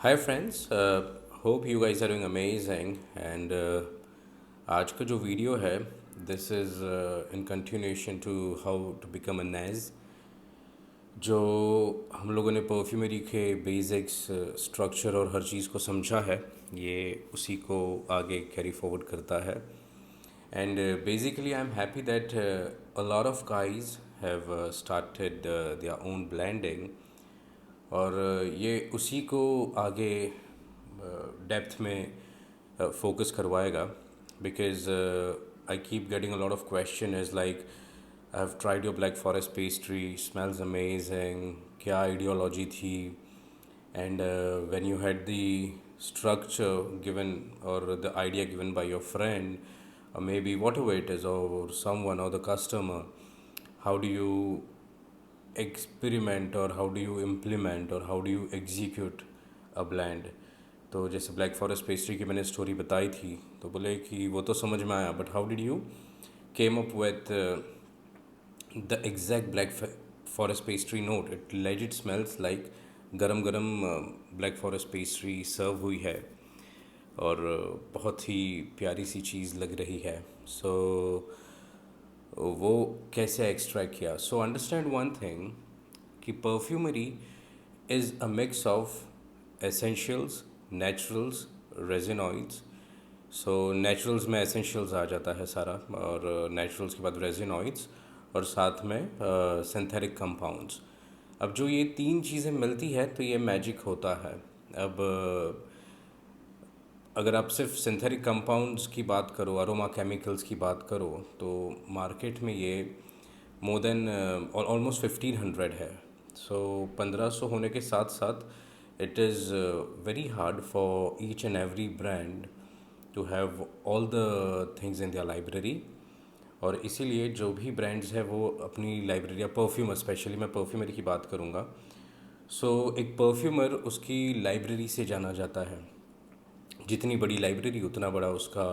Hi friends, hope you guys are doing amazing and आज का जो वीडियो है this is in continuation to how to become a nose. जो हम लोगों ने परफ्यूमरी के बेसिक्स स्ट्रक्चर और हर चीज़ को समझा है, ये उसी को आगे कैरी फॉरवर्ड करता है। And basically I am happy that a lot of guys have started their own blending. और ये उसी को आगे डेप्थ में फोकस करवाएगा। Because I keep getting a lot of question is like I have tried your black forest pastry, smells amazing, क्या ideology थी, and when you had the structure given or the idea given by your friend or maybe whatever it is or someone or the customer, how do you experiment or how do you implement or how do you execute a blend? तो जैसे black forest pastry की मैंने story बताई थी, तो बोले कि वो तो समझ में आया, but how did you came up with the exact black forest pastry note? It legit smells like गरम गरम ब्लैक फॉरेस्ट पेस्ट्री सर्व हुई है और बहुत ही प्यारी सी चीज़ लग रही है। सो वो कैसे एक्सट्रैक्ट किया? सो अंडरस्टैंड वन थिंग कि perfumery is a mix of essentials, naturals, resinoids. So naturals में एसेंशियल्स आ जाता है सारा, और नेचुरल्स के बाद रेजिनॉइड्स, और साथ में सिंथेटिक कंपाउंड्स। अब जो ये तीन चीज़ें मिलती है तो ये मैजिक होता है। अब अगर आप सिर्फ सिंथेटिक कंपाउंड्स की बात करो, अरोमा केमिकल्स की बात करो, तो मार्केट में ये मोर देन ऑलमोस्ट 1500 है। सो 1500 होने के साथ साथ it is very hard for each and every brand to have all the things in their library. और इसीलिए जो भी ब्रांड्स है वो अपनी लाइब्रेरी या परफ्यूमर, स्पेशली मैं परफ्यूमरी की बात करूँगा। सो एक परफ्यूमर उसकी लाइब्रेरी से जाना जाता है। जितनी बड़ी लाइब्रेरी उतना बड़ा उसका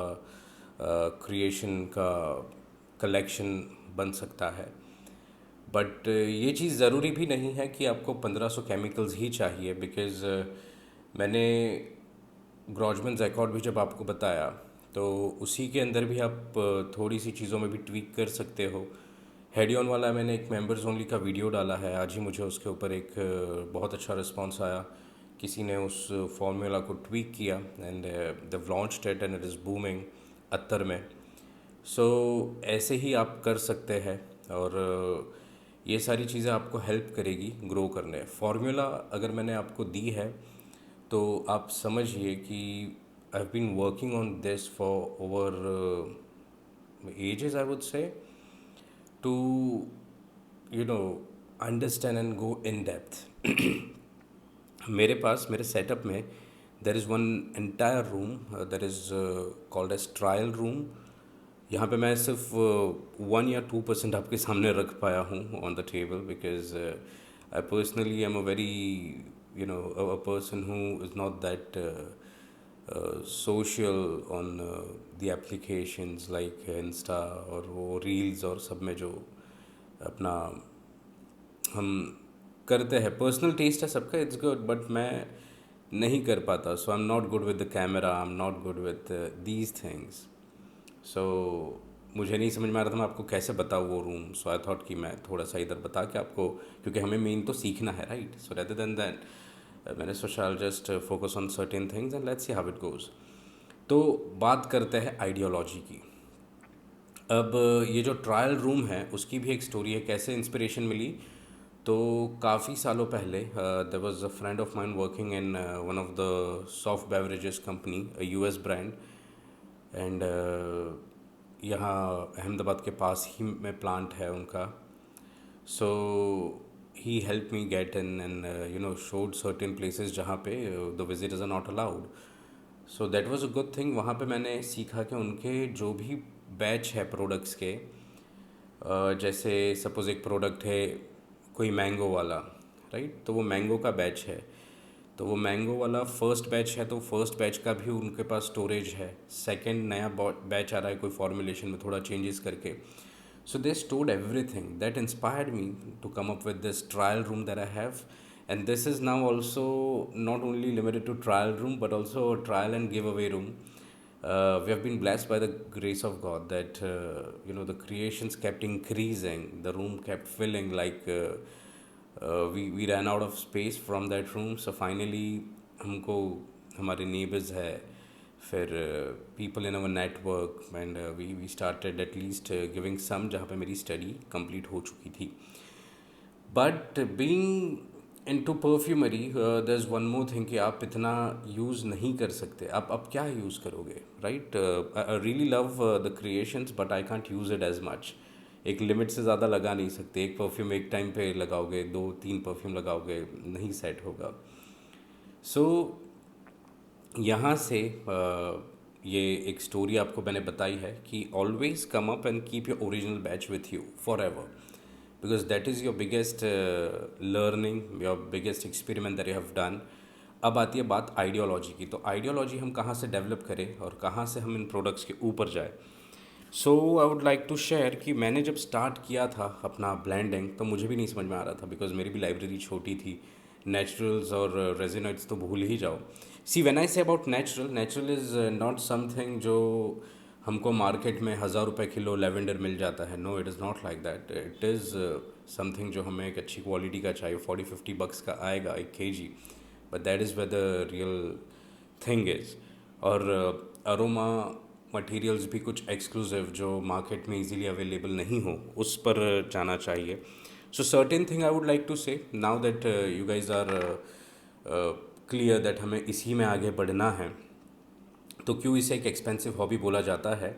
क्रिएशन का कलेक्शन बन सकता है। बट ये चीज़ ज़रूरी भी नहीं है कि आपको 1500 केमिकल्स ही चाहिए। बिकॉज़ मैंने ग्रॉजमैन जैकॉर्ड भी जब आपको बताया, तो उसी के अंदर भी आप थोड़ी सी चीज़ों में भी ट्वीक कर सकते हो। हेडियन वाला मैंने एक मेंबर्स ओनली का वीडियो डाला है, आज ही मुझे उसके ऊपर एक बहुत अच्छा रिस्पांस आया। किसी ने उस फॉर्मूला को ट्वीक किया and they launched it and it is booming अत्तर में। सो ऐसे ही आप कर सकते हैं, और ये सारी चीज़ें आपको हेल्प करेगी ग्रो करने। फार्मूला अगर मैंने आपको दी है तो आप समझिए कि I have been working on this for over ages, I would say, to you know understand and go in depth. मेरे पास मेरे सेटअप में there is one entire room that is called as trial room. यहाँ पे मैं सिर्फ 1 या 2% आपके सामने रख पाया हूँ on the table, because I personally am a very a person who is not that social on the applications like Insta और वो रील्स और सब में जो अपना हम करते हैं। पर्सनल टेस्ट है सबका, इट्स गुड, बट मैं नहीं कर पाता। So I am not good with the camera, I am not good with these things. So मुझे नहीं समझ में आ रहा था मैं आपको कैसे बताऊँ वो रूम। सो आई थॉट कि मैं थोड़ा सा इधर बता के आपको, क्योंकि हमें मेन तो सीखना है, right? So rather than that मैंने सोचा I just focus on certain things and let's see how it goes. तो बात करते हैं आइडियोलॉजी की। अब ये जो ट्रायल रूम है उसकी भी एक स्टोरी है, कैसे इंस्पिरेशन मिली। तो काफ़ी सालों पहले there was a friend of mine working in one of the soft beverages company, a US brand. And यहाँ अहमदाबाद के पास ही में प्लांट है उनका। So he help me get in and showed certain places जहाँ पे the visitors are not allowed. So that was a good thing. वहाँ पे मैंने सीखा कि उनके जो भी बैच है प्रोडक्ट्स के, जैसे सपोज़ एक प्रोडक्ट है कोई मैंगो वाला, राइट? तो वो मैंगो का बैच है, तो वो मैंगो वाला फर्स्ट बैच है, तो फर्स्ट बैच का भी उनके पास स्टोरेज है। सेकंड नया बैच आ रहा है कोई फॉर्मुलेशन में थोड़ा चेंजेस करके। So they stored everything that inspired me to come up with this trial room that I have. And this is now also not only limited to trial room but also a trial and giveaway room. We have been blessed by the grace of God that the creations kept increasing, the room kept filling, like we ran out of space from that room. So finally हमको हमारे neighbors है, फिर people in our network, and we started at least giving some, जहाँ पे मेरी study complete हो चुकी थी. But being into perfumery there is one more thing कि आप इतना यूज़ नहीं कर सकते. आप क्या यूज़ करोगे, right? I really love the creations but I can't use it as much. एक लिमिट से ज़्यादा लगा नहीं सकते. एक परफ्यूम एक टाइम पे लगाओगे, 2-3 परफ्यूम लगाओगे, नहीं सेट होगा. सो यहाँ से ये एक स्टोरी आपको मैंने बताई है कि always come up and keep your original batch with you for ever, because that is your biggest learning, your biggest experiment that you have done. अब आती है बात आइडियोलॉजी की. तो आइडियोलॉजी हम कहाँ से डेवलप करें और कहाँ से हम इन प्रोडक्ट्स के ऊपर जाए. So I would like to share कि मैंने जब स्टार्ट किया था अपना ब्लेंडिंग तो मुझे भी नहीं समझ में आ रहा था, बिकॉज मेरी भी लाइब्रेरी छोटी थी. नेचुरल्स और रेजिनट्स तो भूल ही जाओ. See when I say about natural, natural is not something जो हमको मार्केट में 1,000 रुपये किलो लेवेंडर मिल जाता है. No, it is not like that. It is something जो हमें एक अच्छी क्वालिटी का चाहिए. 40-50 bucks का आएगा 1 kg, but that is where the real thing is. और अरोमा मटेरियल्स भी कुछ एक्सक्लूसिव जो मार्केट में इजीली अवेलेबल नहीं हो, उस पर जाना चाहिए. So certain thing I would like to say, now that you guys are clear that हमें इसी में आगे बढ़ना है, तो क्यों इसे एक एक्सपेंसिव हॉबी बोला जाता है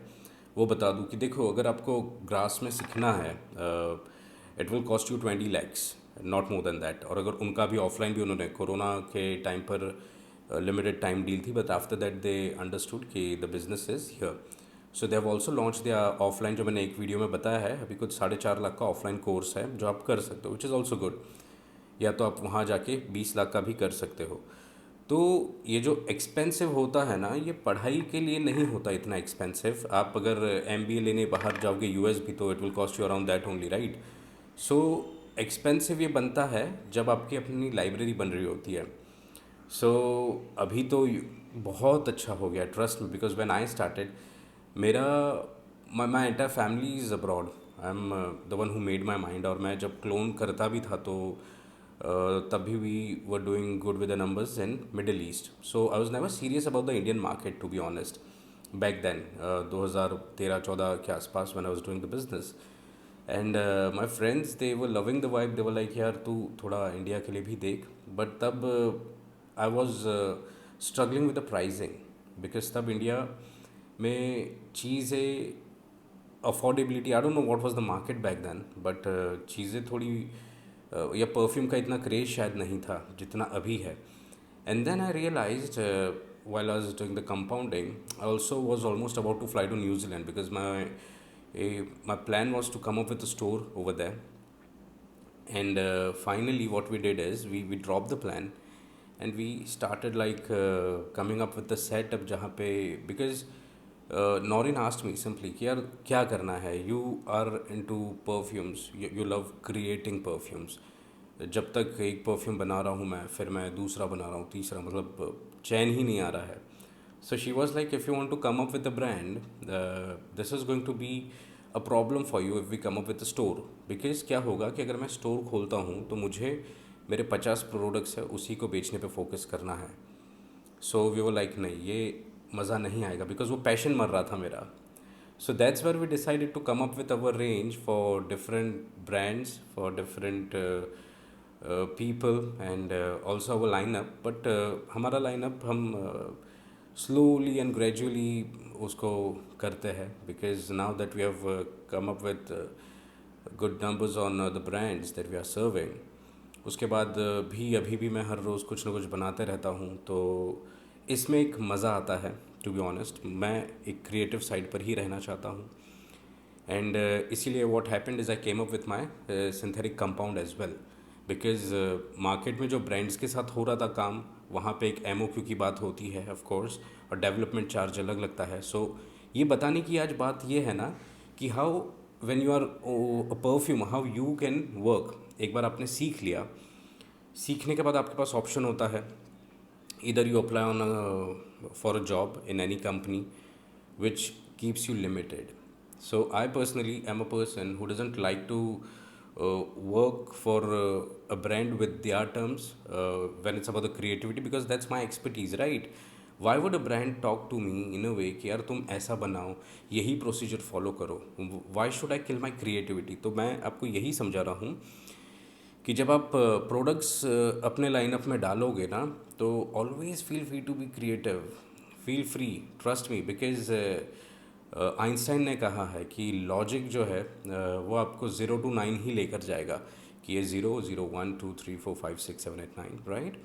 वो बता दूं. कि देखो, अगर आपको ग्रास में सीखना है, it will cost you 20 lakhs, not more than that. और अगर उनका भी ऑफलाइन भी उन्होंने कोरोना के टाइम पर लिमिटेड टाइम डील थी, but after that they understood कि the business is here. So they have also launch दिया ऑफलाइन, जो मैंने एक वीडियो में बताया है. अभी कुछ 4.5 लाख का ऑफलाइन कोर्स है जो आप कर सकते हो, विच इज़ ऑल्सो गुड. या तो आप वहाँ जाके 20 लाख का भी कर सकते हो. तो ये जो एक्सपेंसिव होता है ना, ये पढ़ाई के लिए नहीं होता इतना एक्सपेंसिव. आप अगर MBA लेने बाहर जाओगे US भी, तो it will cost you around that only, right? So expensive ये बनता है जब आपकी अपनी लाइब्रेरी बन रही होती है. सो अभी तो बहुत अच्छा हो गया, ट्रस्ट में, बिकॉज व्हेन आई स्टार्टेड, मेरा my entire family is abroad. I am the one who made my mind. और मैं जब क्लोन करता भी था तो तभी we were doing good with the numbers in Middle East. So I was never serious about the Indian market, to be honest, back then 2013-14 के आसपास, when I was doing the business. And my friends, they were loving the vibe. They were like, यार तू थोड़ा India के लिए भी देख. But तब I was struggling with the pricing, because तब इंडिया में चीज़ें affordability, I don't know what was the market back then, but चीज़ें थोड़ी या परफ्यूम का इतना क्रेज शायद नहीं था जितना अभी है. And then I realised while I was doing the compounding, I also was almost about to fly to New Zealand, because my plan was to come up with a store over there. And finally what we did is we dropped the plan and we started like coming up with the setup जहाँ पे, because Noreen asked me simply कि यार क्या करना है. You are into perfumes, you love creating perfumes. जब तक एक परफ्यूम बना रहा हूँ मैं, फिर मैं दूसरा बना रहा हूँ, तीसरा, मतलब चैन ही नहीं आ रहा है. So she was like, if you want to come up with a brand, this is going to be a problem for you if we come up with a store. Because क्या होगा कि अगर मैं स्टोर खोलता हूँ तो मुझे मेरे 50 प्रोडक्ट्स है उसी को बेचने पे फोकस करना है. सो वी वो लाइक, नहीं, ये मज़ा नहीं आएगा, बिकॉज वो पैशन मर रहा था मेरा. So that's where we decided to come up with our range for different brands, for different people, and also our lineup. But हमारा lineup हम slowly and gradually उसको करते हैं, because now that we have come up with good numbers on the brands that we are serving. उसके बाद भी अभी भी मैं हर रोज़ कुछ ना कुछ बनाते रहता हूँ, तो इसमें एक मज़ा आता है. टू बी ऑनेस्ट, मैं एक क्रिएटिव साइड पर ही रहना चाहता हूँ. एंड इसीलिए what happened is I came up with my synthetic compound as well, because market में जो ब्रांड्स के साथ हो रहा था काम, वहाँ पे एक MOQ की बात होती है ऑफ कोर्स, और डेवलपमेंट चार्ज अलग लगता है. सो ये बताने की आज बात ये है ना कि how when you are a perfume, how you can work. एक बार आपने सीख लिया सीखने के बाद आपके पास ऑप्शन होता है, either you apply on for a job in any company which keeps you limited. So I personally am a person who doesn't like to work for a brand with their terms when it's about the creativity, because that's my expertise, right? Why would a brand talk to me in a way कि यार तुम ऐसा बनाओ, यही procedure follow करो? Why should I kill my creativity? तो मैं आपको यही समझा रहा हूँ कि जब आप प्रोडक्ट्स अपने लाइनअप में डालोगे ना, तो always feel free to be creative, feel free, trust me, because Einstein ने कहा है कि लॉजिक जो है वो आपको 0 to 9 ही लेकर जाएगा, कि ये 0 0 1 2 3 4 5 6 7 8 9, right?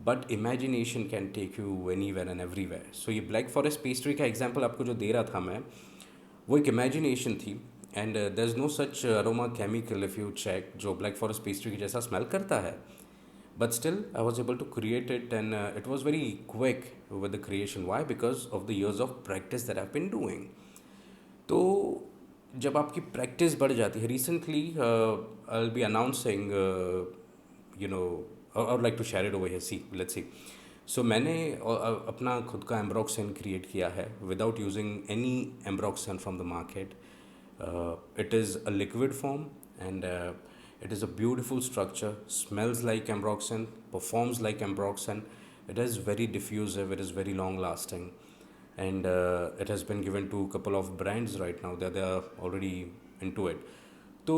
But imagination can take you anywhere and everywhere. So ये ब्लैक फॉरेस्ट पेस्ट्री का एग्जाम्पल आपको जो दे रहा था मैं, वो एक इमेजिनेशन थी. And there is no such aroma chemical if you check जो ब्लैक फॉरेस्ट पेस्ट्री की जैसा स्मेल करता है. But still, I was able to create it, and it was very quick with the creation. Why? Because of the years of practice that I've been doing. तो जब आपकी practice बढ़ जाती है, recently I will be announcing, you know, I would like to share it over here. See, let's see. So मैंने अपना खुद का एम्ब्रॉक्सन क्रिएट किया है without using any ambroxan from the market. It is a liquid form, and it is a beautiful structure, smells like ambroxan, performs like ambroxan. It is very diffusive, it is very long lasting, and it has been given to a couple of brands right now that they are already into it. तो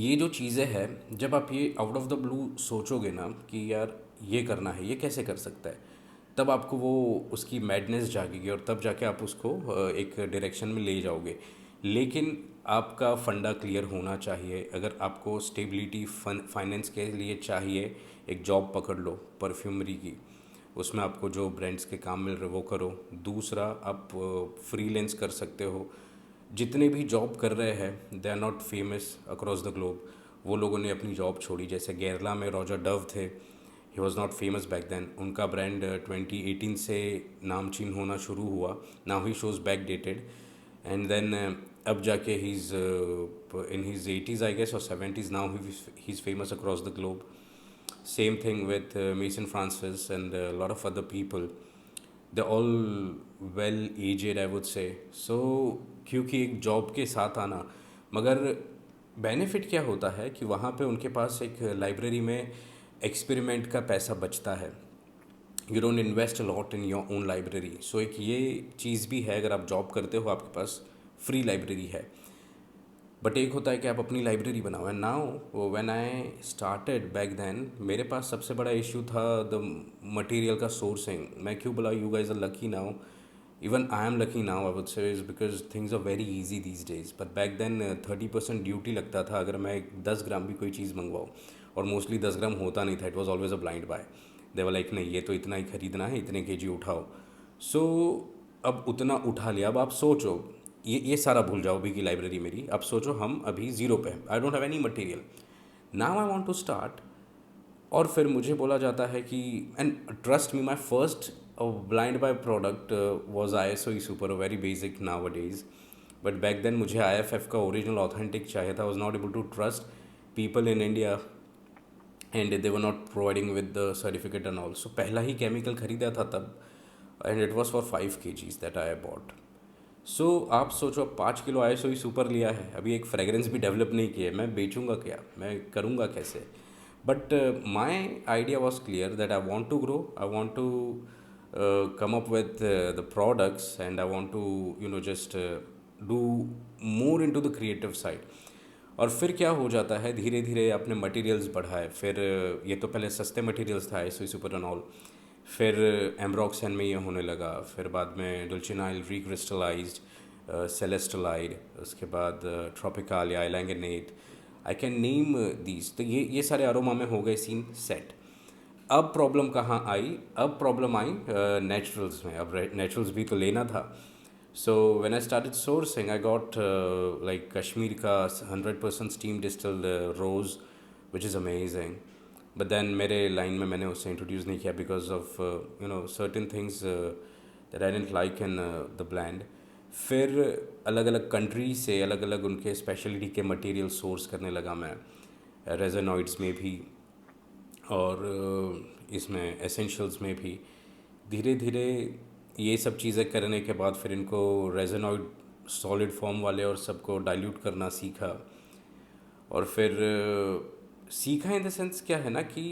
ये जो चीज़ें हैं, जब आप ये out of the blue सोचोगे ना कि यार ये करना है, ये कैसे कर सकता है, तब आपको वो उसकी मैडनेस जागेगी और तब जाके आप उसको एक डायरेक्शन में ले जाओगे. लेकिन आपका फंडा क्लियर होना चाहिए. अगर आपको स्टेबिलिटी फाइनेंस के लिए चाहिए, एक जॉब पकड़ लो परफ्यूमरी की, उसमें आपको जो ब्रांड्स के काम मिल रहे वो करो. दूसरा, आप फ्रीलांस कर सकते हो. जितने भी जॉब कर रहे हैं they are not famous across the globe. वो लोगों ने अपनी जॉब छोड़ी. जैसे केरला में रॉजर डव थे, he was not famous back then. उनका ब्रांड 2018 से नामचीन होना शुरू हुआ. Now he shows back dated, and then अब जाके he is in his 80s I guess और 70s. Now he is famous across the globe. Same thing with Maison Francis and lot of other people. They all well aged I would say. So क्योंकि एक job के साथ आना, मगर benefit क्या होता है कि वहाँ पे उनके पास एक लाइब्रेरी में एक्सपेरिमेंट का पैसा बचता है. You don't invest a lot in your own library. So एक ये चीज़ भी है, अगर आप जॉब करते हो आपके पास फ्री लाइब्रेरी है. बट एक होता है कि आप अपनी लाइब्रेरी बनाओ. And now when I started back then, मेरे पास सबसे बड़ा इशू था द मटेरियल का सोर्सिंग. मैं क्यों बोला you guys are lucky now, even I am lucky now I would say, is because things are very easy these days. But back then 30% duty लगता था अगर मैं 10 ग्राम भी कोई चीज़ मंगवाऊँ, और मोस्टली 10 ग्राम होता नहीं था. It was always a blind buy. They were like नहीं, ये तो इतना ही खरीदना है, इतने केजी उठाओ. सो अब उतना उठा लिया. अब आप सोचो, ये सारा भूल जाओ अभी की लाइब्रेरी मेरी. अब सोचो हम अभी ज़ीरो पे हैं, I don't have any material. Now I want to start. और फिर मुझे बोला जाता है कि, and trust me, my first blind buy product was ISO super, very basic nowadays. But back then मुझे IFF का ओरिजिनल ऑथेंटिक चाहिए था. I was not able to trust people in India, and they were not providing with the certificate and all. So पहला ही chemical खरीदा था तब, and it was for 5 kgs that I bought. So आप सोचो, अब 5 किलो ISO सुपर लिया है, अभी एक फ्रेगरेंस भी डेवलप नहीं किया है, मैं बेचूंगा क्या, मैं करूँगा कैसे? But my idea was clear that I want to grow, I want to come up with the products, and I want to just do more into the creative side. और फिर क्या हो जाता है, धीरे धीरे आपने मटेरियल्स बढ़ाए. फिर ये तो पहले सस्ते मटेरियल्स था ISO सुपर एंड ऑल, फिर एम्ब्रॉक्सन में ये होने लगा. फिर बाद में डुल्चिनाइल रिक्रिस्टलाइज्ड, सेलेस्टलाइड, उसके बाद ट्रॉपिकालिया, एलैंगनेट, आई कैन नेम दीज. तो ये सारे अरोमा में हो गए सीन सेट. अब प्रॉब्लम कहाँ आई? अब प्रॉब्लम आई नेचुरल्स में. अब नेचुरल्स भी तो लेना था. So when I started sourcing, I got like Kashmir का 100% steam distilled rose, which is amazing. But then मेरे लाइन में मैंने उसे इंट्रोड्यूस नहीं किया because of certain things that I didn't like in the blend. फिर अलग अलग कंट्री से अलग अलग उनके स्पेशलिटी के मटेरियल सोर्स करने लगा मैं, रेजोनॉइड्स में भी. और इसमें एसेंशियल्स में भी धीरे धीरे ये सब चीज़ें करने के बाद फिर इनको रेजोनॉइड सॉलिड फॉर्म वाले और सबको डाइल्यूट करना सीखा। और फिर सीखा इन द सेंस क्या है ना कि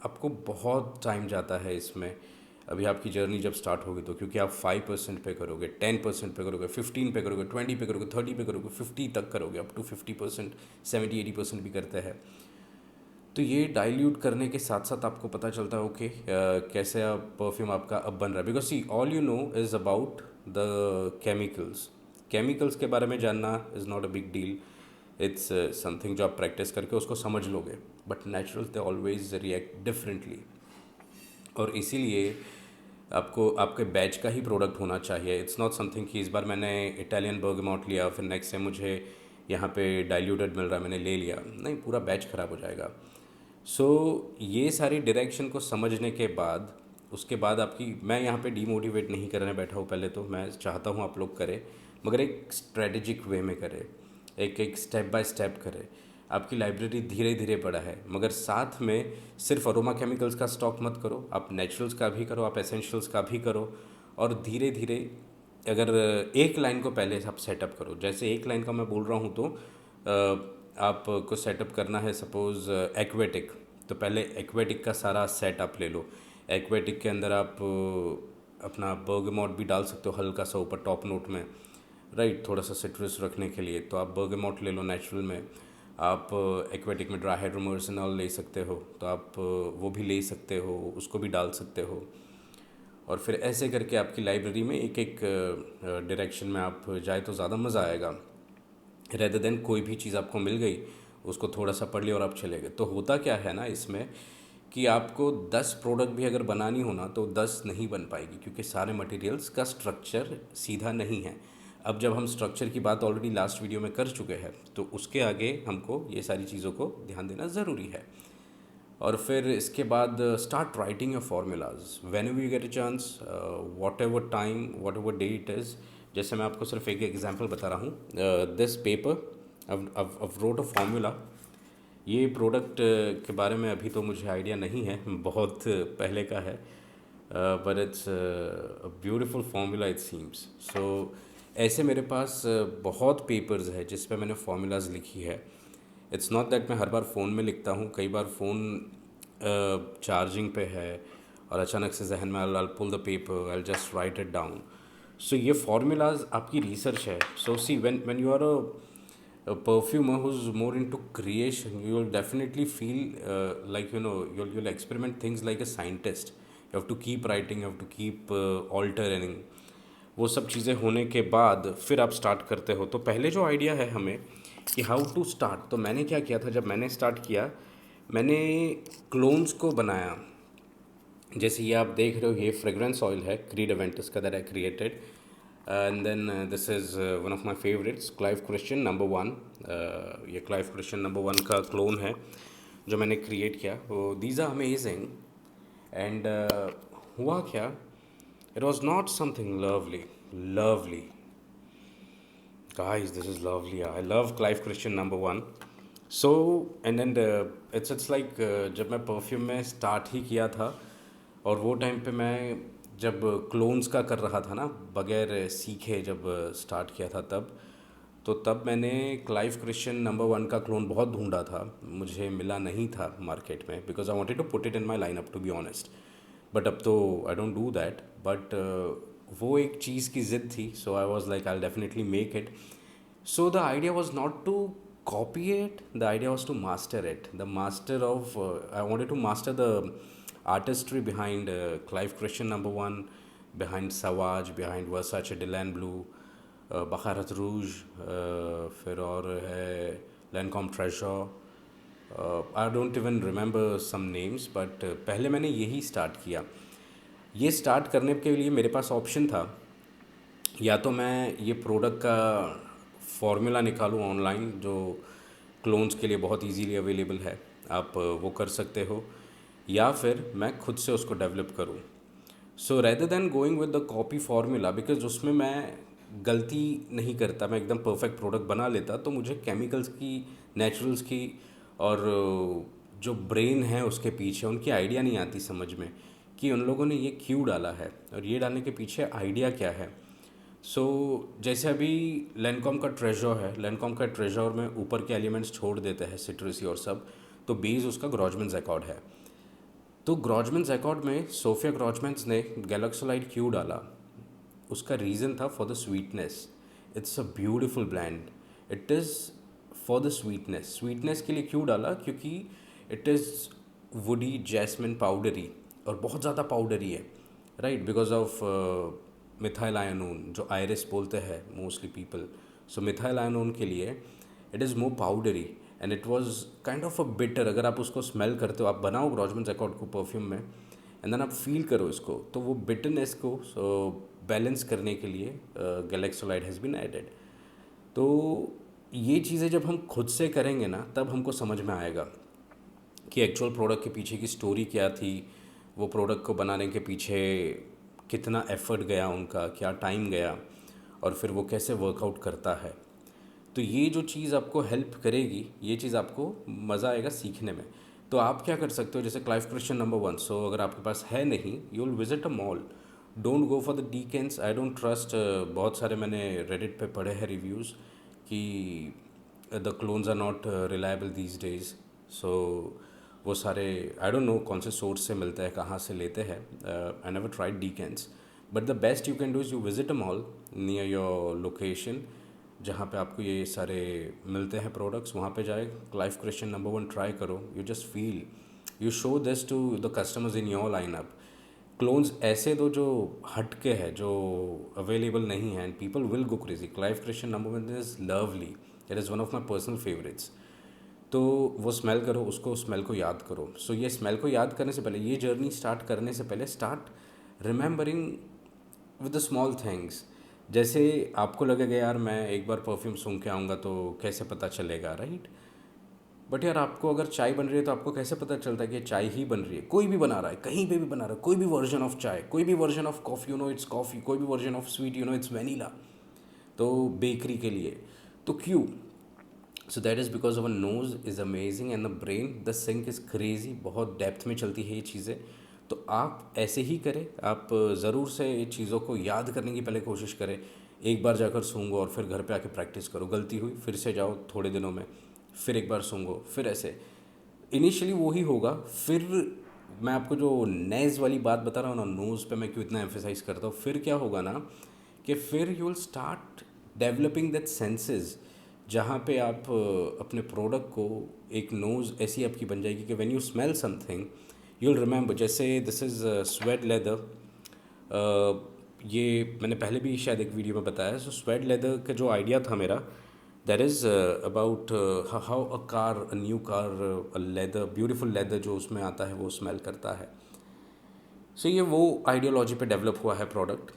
आपको बहुत टाइम जाता है इसमें। अभी आपकी जर्नी जब स्टार्ट होगी तो क्योंकि आप 5% पे करोगे, 10% पे करोगे, 15 पे करोगे, 20 पे करोगे, 30 पे करोगे, 50 तक करोगे, अप टू 50%, 70-80% भी करते हैं। तो ये डाइल्यूट करने के साथ साथ आपको पता चलता है ओके कैसे आप परफ्यूम आपका अब बन रहा है। Because see all you know is about the chemicals. Chemicals के बारे में जानना is not a big deal, it's something जो आप प्रैक्टिस करके उसको समझ लोगे। But natural they always react differently, और इसीलिए आपको आपके बैच का ही प्रोडक्ट होना चाहिए। इट्स नॉट समथिंग कि इस बार मैंने इटालियन बर्गमॉट लिया फिर नेक्स्ट टाइम मुझे यहाँ पे डाइल्यूटेड मिल रहा है मैंने ले लिया, नहीं, पूरा बैच ख़राब हो जाएगा। सो ये सारी डायरेक्शन को समझने के बाद उसके बाद आपकी, मैं यहाँ पे डीमोटिवेट नहीं करने बैठा हूँ। पहले तो मैं चाहता हूँ आप लोग करें, मगर एक स्ट्रेटेजिक वे में करें, एक एक स्टेप बाय स्टेप करें। आपकी लाइब्रेरी धीरे धीरे बढ़ा है, मगर साथ में सिर्फ अरोमा केमिकल्स का स्टॉक मत करो, आप नेचुरल्स का भी करो, आप एसेंशियल्स का भी करो। और धीरे धीरे अगर एक लाइन को पहले आप सेटअप करो, जैसे एक लाइन का मैं बोल रहा हूँ तो आपको सेटअप करना है सपोज़ एक्वेटिक, तो पहले एक्वेटिक का सारा सेट आप ले लो। एक्वेटिक के अंदर आप अपना बर्गमॉट भी डाल सकते हो हल्का सा ऊपर टॉप नोट में, राइट, थोड़ा सा सिट्रस रखने के लिए। तो आप बर्गमॉट ले लो नेचुरल में। आप एक्वेटिक में ड्राई हाइड्रोमर्सिनॉल ले सकते हो, तो आप वो भी ले सकते हो, उसको भी डाल सकते हो। और फिर ऐसे करके आपकी लाइब्रेरी में एक एक डायरेक्शन में आप जाए तो ज़्यादा मज़ा आएगा, रेदर देन कोई भी चीज़ आपको मिल गई उसको थोड़ा सा पढ़ लिया और आप चले गए। तो होता क्या है ना इसमें कि आपको 10 प्रोडक्ट भी अगर बनानी हो ना तो 10 नहीं बन पाएगी, क्योंकि सारे मटेरियल्स का स्ट्रक्चर सीधा नहीं है। अब जब हम स्ट्रक्चर की बात ऑलरेडी लास्ट वीडियो में कर चुके हैं तो उसके आगे हमको ये सारी चीज़ों को ध्यान देना ज़रूरी है। और फिर इसके बाद start writing your formulas when you get a chance, what ever time, what ever day it is. जैसे मैं आपको सिर्फ एक एग्जांपल बता रहा हूँ, this paper I've wrote a formula. ये प्रोडक्ट के बारे में अभी तो मुझे आइडिया नहीं है, बहुत पहले का है, but it's beautiful formula it seems. So ऐसे मेरे पास बहुत पेपर्स है जिस पे मैंने फार्मूलाज लिखी है। इट्स नॉट दैट मैं हर बार फ़ोन में लिखता हूँ, कई बार फ़ोन चार्जिंग पे है और अचानक से जहन में आई pull the paper, I just write it down. So ये फार्मूलाज आपकी रिसर्च है। So see when you are a perfumer who's more into creation, you'll definitely feel like you'll experiment things like a scientist. You have to keep writing, you have to keep altering। वो सब चीज़ें होने के बाद फिर आप start करते हो। तो पहले जो आइडिया है हमें कि हाउ टू स्टार्ट, तो मैंने क्या किया था जब मैंने स्टार्ट किया, मैंने क्लोन्स को बनाया। जैसे ये आप देख रहे हो, ये फ्रेगरेंस ऑयल है क्रीड एवेंटस का that I created. And then this is one of my favourites, Clive Christian number 1। ये क्लाइव क्रिश्चियन नंबर 1 का क्लोन है जो मैंने क्रिएट किया। वो दीज आर अमेजिंग। एंड हुआ क्या, it was not something lovely, lovely guys, this is lovely. I love Clive Christian number 1. So and then it's like जब मैं परफ्यूम में स्टार्ट ही किया था, और वो टाइम पे मैं जब क्लोन्स का कर रहा था ना, बगैर सीखे जब स्टार्ट किया था तब मैंने क्लाइव क्रिश्चियन नंबर 1 का क्लोन बहुत ढूंढा था, मुझे मिला नहीं था मार्केट में, because I wanted to put it in my lineup to be honest. But अब तो I don't do that, but वो एक चीज़ की ज़िद थी। So I was like I definitely make it. So the idea was not to copy it, the idea was to master it. The master of, I wanted to master the artistry behind Clive Christian number 1, behind Savage, behind Versace Dylan Blue, Baccarat Rouge, फिर और है Lancome Treasure, I don't even remember some names, but पहले मैंने यही start किया। ये start करने के लिए मेरे पास ऑप्शन था, या तो मैं ये प्रोडक्ट का फॉर्मूला निकालूँ ऑनलाइन जो क्लोन्स के लिए बहुत इजीली अवेलेबल है, आप वो कर सकते हो, या फिर मैं खुद से उसको डेवलप करूँ। सो rather than going with the copy formula, because उसमें मैं गलती नहीं करता, मैं एकदम परफेक्ट प्रोडक्ट बना लेता, तो मुझे केमिकल्स की, नेचुरल्स की और जो ब्रेन है उसके पीछे, उनकी आइडिया नहीं आती समझ में कि उन लोगों ने ये क्यों डाला है और ये डालने के पीछे आइडिया क्या है। सो जैसे अभी लैंडकॉम का ट्रेजर है, लैंडकॉम का ट्रेजर में ऊपर के एलिमेंट्स छोड़ देते हैं सिट्रसी और सब, तो बेस उसका ग्रॉजमैन्स एकॉर्ड है। तो ग्रॉजमैन्स एकॉर्ड में सोफिया ग्रॉजमैन्स ने गैलेक्सोलाइड क्यों डाला, उसका रीज़न था for the sweetness. It's a beautiful blend, it is for the sweetness. Sweetness के लिए क्यों डाला, क्योंकि it is woody jasmine powdery और बहुत ज़्यादा पाउडरी है, right, because of methyl ionone जो आयरिस बोलते हैं mostly people. So methyl ionone के लिए it is more powdery and it was kind of a bitter. अगर आप उसको स्मेल करते हो, आप बनाओ ग्रॉजमैन्स एकॉर्ड को परफ्यूम में एंड देन आप फील करो इसको, तो वो बिटरनेस को बैलेंस करने के लिए गैलेक्सोलाइड हैज़ बीन एडेड। तो ये चीज़ें जब हम खुद से करेंगे ना, तब हमको समझ में आएगा कि एक्चुअल प्रोडक्ट के पीछे की स्टोरी क्या थी, वो प्रोडक्ट को बनाने के पीछे कितना एफर्ट गया उनका, क्या टाइम गया, और फिर वो कैसे वर्कआउट करता है। तो ये जो चीज़ आपको हेल्प करेगी, ये चीज़ आपको मज़ा आएगा सीखने में। तो आप क्या कर सकते हो, जैसे क्लाइव क्रिश्चियन नंबर 1, सो अगर आपके पास है नहीं, you will visit a mall, don't go for the decants. I don't trust, बहुत सारे मैंने रेडिट पे पढ़े हैं रिव्यूज़ कि the clones are not reliable these days. So वो सारे आई डोंट नो कौन से सोर्स से मिलते हैं, कहाँ से लेते हैं। I never tried decants, but the best you can do is you visit a mall near your location जहाँ पे आपको ये सारे मिलते हैं प्रोडक्ट्स, वहाँ पे जाए, क्लाइव क्रिश्चियन नंबर 1 ट्राई करो। You just feel, you show this to the customers in your lineup. Clones ऐसे दो जो हटके है, जो अवेलेबल नहीं है, and people will go crazy. Clive Christian number 1 is lovely, it is one of my personal favourites. तो वो स्मेल करो, उसको स्मेल को याद करो। सो ये स्मेल को याद करने से पहले, ये जर्नी स्टार्ट करने से पहले, start remembering with the small things. जैसे आपको लगेगा यार मैं एक बार परफ्यूम सूंघ के आऊँगा तो कैसे पता चलेगा, राइट। बट यार आपको अगर चाय बन रही है तो आपको कैसे पता चलता है कि ये चाय ही बन रही है। कोई भी बना रहा है, कहीं पे भी बना रहा है, कोई भी वर्जन ऑफ चाय, कोई भी version of coffee, you know it's coffee, कोई भी version of sweet, you know it's vanilla. तो बेकरी के लिए तो क्यों, so that is because our nose is amazing and the brain, the sync is crazy. बहुत डेप्थ में चलती है ये चीज़ें। तो आप ऐसे ही करें, आप ज़रूर से ये चीज़ों को याद करने की पहले कोशिश करें। एक बार जाकर सूंघो और फिर घर पे आके प्रैक्टिस करो। गलती हुई फिर से जाओ थोड़े दिनों में, फिर एक बार सूंघो, फिर ऐसे इनिशियली वो ही होगा। फिर मैं आपको जो नेज़ वाली बात बता रहा हूँ ना, नोज़ पे मैं क्यों इतना एम्फेसाइज करता हूँ, फिर क्या होगा ना कि फिर you will start developing that senses, जहाँ पे आप अपने प्रोडक्ट को, एक नोज़ ऐसी आपकी बन जाएगी कि when you smell something you will remember. जैसे दिस इज़ स्वेट लेदर, ये मैंने पहले भी शायद एक वीडियो में बताया। सो स्वेट लेदर का जो आइडिया था मेरा, that is about how a car, a new car, a leather, beautiful leather जो उसमें आता है वो स्मेल करता है। सो ये वो आइडियोलॉजी पे डेवलप हुआ है प्रोडक्ट।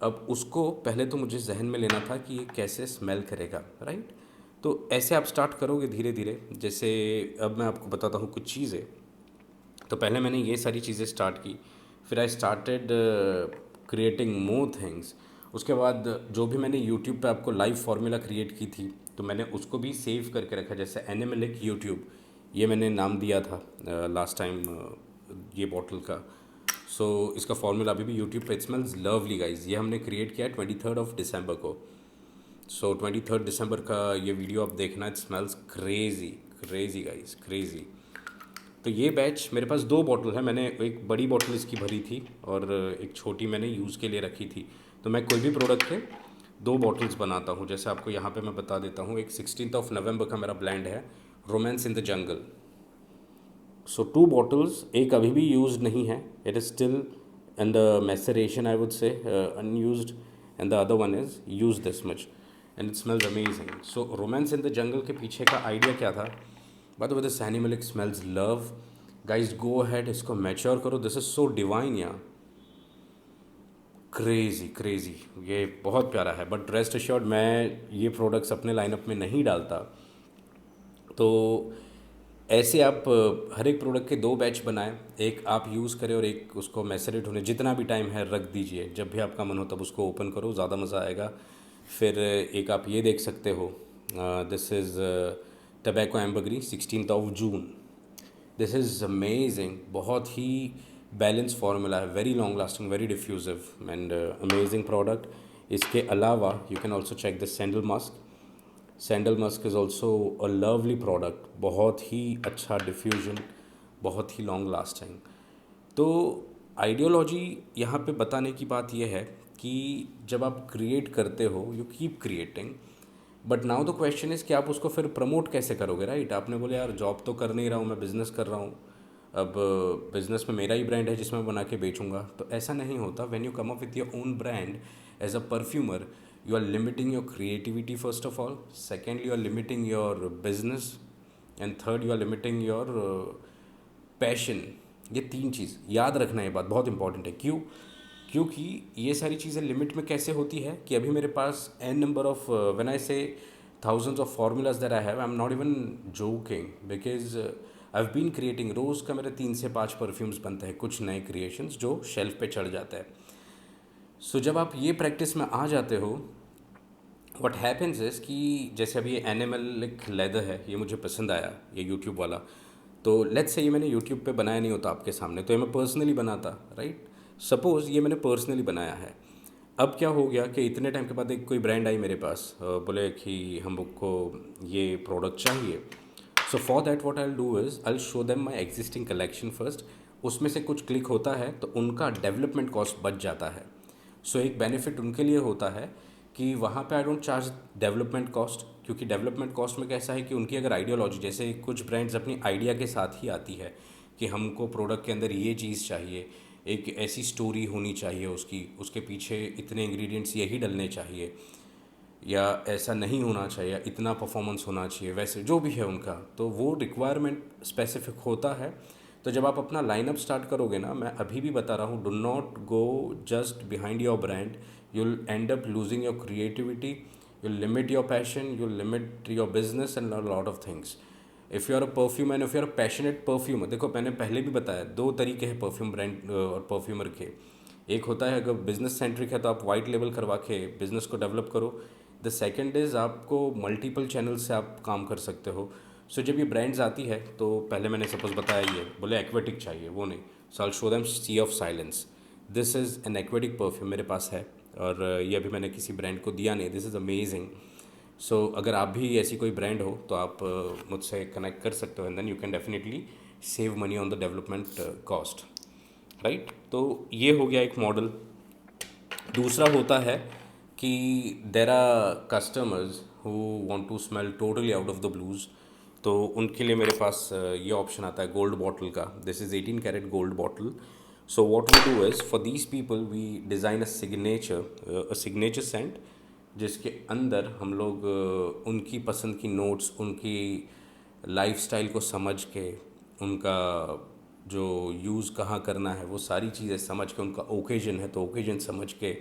अब उसको पहले तो मुझे जहन में लेना था कि ये कैसे स्मेल करेगा, राइट। तो ऐसे आप स्टार्ट करोगे धीरे धीरे। जैसे अब मैं आपको बताता हूँ कुछ चीज़ें। तो पहले मैंने ये सारी चीज़ें स्टार्ट की, फिर I started creating more things. उसके बाद जो भी मैंने यूट्यूब पे आपको लाइव फार्मूला क्रिएट की थी, तो मैंने उसको भी सेव करके रखा। जैसे एनिमलिक यूट्यूब, ये मैंने नाम दिया था लास्ट टाइम ये बॉटल का। सो इसका फार्मूला अभी भी यूट्यूब पे, इट स्मेल्स लवली गाइज। ये हमने क्रिएट किया 23 दिसंबर को। सो 23 दिसंबर का ये वीडियो आप देखना, it smells crazy, crazy guys, crazy. तो ये बैच मेरे पास 2 बॉटल है। मैंने एक बड़ी बॉटल इसकी भरी थी और एक छोटी मैंने यूज़ के लिए रखी थी। तो मैं कोई भी प्रोडक्ट के 2 बॉटल्स बनाता हूँ। जैसे आपको यहाँ पे मैं बता देता हूँ, एक 16 नवंबर का मेरा ब्लेंड है, romance in the jungle. So 2 bottles, एक अभी भी यूज्ड नहीं है, it is still in the maceration I would से, unused, and the other one is use this much and it smells amazing. So romance in the jungle के पीछे का idea क्या था, by the way this animalic smells love guys, go ahead, इसको mature करो। This is so divine या crazy, crazy, ये बहुत प्यारा है। बट रेस्ट अश्योर्ड मैं ये प्रोडक्ट्स अपने लाइनअप में नहीं डालता। तो ऐसे आप हर एक प्रोडक्ट के 2 बैच बनाएं, एक आप यूज़ करें और एक उसको मैसरेट होने जितना भी टाइम है रख दीजिए। जब भी आपका मन हो तब उसको ओपन करो, ज़्यादा मज़ा आएगा। फिर एक आप ये देख सकते हो, this is tobacco ambergris 16 June. This is amazing, बहुत ही बैलेंस फार्मूला है, very long lasting, very diffusive and amazing product. इसके अलावा you can also check the sandal musk. Sandal musk is also a lovely product, बहुत ही अच्छा diffusion, बहुत ही लॉन्ग लास्टिंग। तो आइडियोलॉजी यहाँ पे बताने की बात यह है कि जब आप क्रिएट करते हो, you keep creating, but now the question is कि आप उसको फिर प्रमोट कैसे करोगे, राइट? आपने बोले यार जॉब तो कर नहीं रहा हूँ, मैं बिज़नेस कर रहा हूँ, अब बिज़नेस में मेरा ही ब्रांड है जिसमें मैं बना के बेचूंगा। तो ऐसा नहीं होता। When you come up with your own brand as a perfumer, you are limiting your creativity first of all, secondly you are limiting your business, and third you are limiting your passion। ये तीन चीज़ याद रखना, ये बात बहुत important है। क्यों? क्योंकि ये सारी चीज़ें लिमिट में कैसे होती है कि अभी मेरे पास an number of, when I say thousands of formulas that I have, I'm not even joking, because I've been creating, रोज़ का मेरे 3 से 5 परफ्यूम्स बनते हैं, कुछ नए क्रिएशंस जो शेल्फ पे चढ़ जाते हैं। सो जब आप ये प्रैक्टिस में आ जाते हो, व्हाट हैपन्स इज़ कि जैसे अभी ये एनिमलिक लेदर है, ये मुझे पसंद आया, ये यूट्यूब वाला। तो लेट्स से ये मैंने यूट्यूब पे बनाया नहीं होता आपके सामने, तो ये मैं पर्सनली बनाता, राइट? सपोज़ ये मैंने पर्सनली बनाया है। अब क्या हो गया कि इतने टाइम के बाद एक कोई ब्रांड आई मेरे पास, बोले कि हमको ये प्रोडक्ट चाहिए। सो for that what I will do is I will show them my existing collection first. उसमें से कुछ क्लिक होता है तो उनका डेवलपमेंट कॉस्ट बच जाता है। सो एक बेनिफिट उनके लिए होता है कि वहाँ पे I don't charge development cost, क्योंकि डेवलपमेंट कॉस्ट में कैसा है कि उनकी अगर आइडियोलॉजी, जैसे कुछ ब्रांड्स अपनी आइडिया के साथ ही आती है कि हमको प्रोडक्ट के अंदर ये चीज़ चाहिए, एक ऐसी स्टोरी होनी चाहिए उसकी, उसके पीछे इतने इंग्रेडिएंट्स यही डलने चाहिए, या ऐसा नहीं होना चाहिए, इतना परफॉर्मेंस होना चाहिए, वैसे जो भी है उनका, तो वो रिक्वायरमेंट स्पेसिफिक होता है। तो जब आप अपना लाइनअप स्टार्ट करोगे ना, मैं अभी भी बता रहा हूँ, do not go just behind your brand, you'll end up losing your creativity, you'll limit your passion, you'll limit your business and a lot of things। if you are a perfumer and if you are a passionate perfumer, देखो मैंने पहले भी बताया, दो तरीके हैं perfume brand और perfumer के। एक होता है अगर बिजनेस सेंट्रिक है तो आप वाइट लेवल करवा के बिजनेस को डेवलप करो। द सेकेंड इज़ आपको मल्टीपल चैनल से आप काम कर सकते हो। सो जब ये ब्रांड्स आती है तो पहले मैंने सपोज बताया, ये बोले एक्वेटिक चाहिए, वो नहीं, so I show them sea of silence. This is an aquatic perfume, मेरे पास है और ये अभी मैंने किसी ब्रांड को दिया नहीं। This is amazing. सो अगर आप भी ऐसी कोई ब्रांड हो तो आप मुझसे कनेक्ट कर सकते हो, and then you can definitely save money on the development cost, right? तो ये हो गया एक मॉडल। दूसरा होता है कि there are customers who want to smell totally out of the blues, तो उनके लिए मेरे पास ये ऑप्शन आता है गोल्ड बॉटल का। This is 18 carat gold bottle. So what we do is for these people we design a signature scent, जिसके अंदर हम लोग उनकी पसंद की नोट्स, उनकी लाइफस्टाइल को समझ के, उनका जो यूज़ कहाँ करना है वो सारी चीज़ें समझ के, उनका ओकेजन है तो ओकेजन समझ के,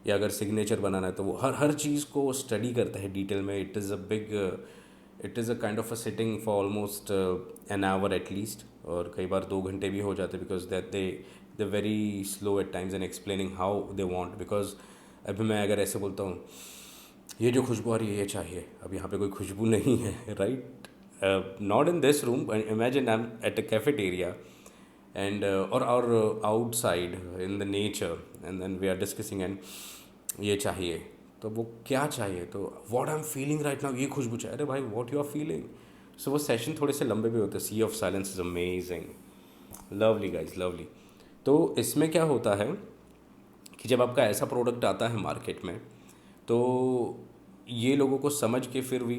या अगर सिग्नेचर बनाना है तो वो हर हर चीज़ को स्टडी करता है डिटेल में। It is a kind of a sitting for almost an hour at least, और कई बार 2 घंटे भी हो जाते, because that they very slow eight times in explaining how they want. Because अभी मैं अगर ऐसे बोलता हूँ ये जो खुशबू आ रही है ये चाहिए, अब यहाँ पे कोई खुशबू नहीं है, right? Not in this room, imagine I am at a cafeteria and और outside in the nature, and then we are discussing, and ये चाहिए, तो वो क्या चाहिए, तो what I am feeling right now, ये खुशबू चाहिए। अरे भाई what you are feeling. So वो सेशन थोड़े से लंबे भी होते हैं। Sea of silence is amazing, lovely guys, lovely. तो इसमें क्या होता है कि जब आपका ऐसा प्रोडक्ट आता है मार्केट में, तो ये लोगों को समझ के फिर we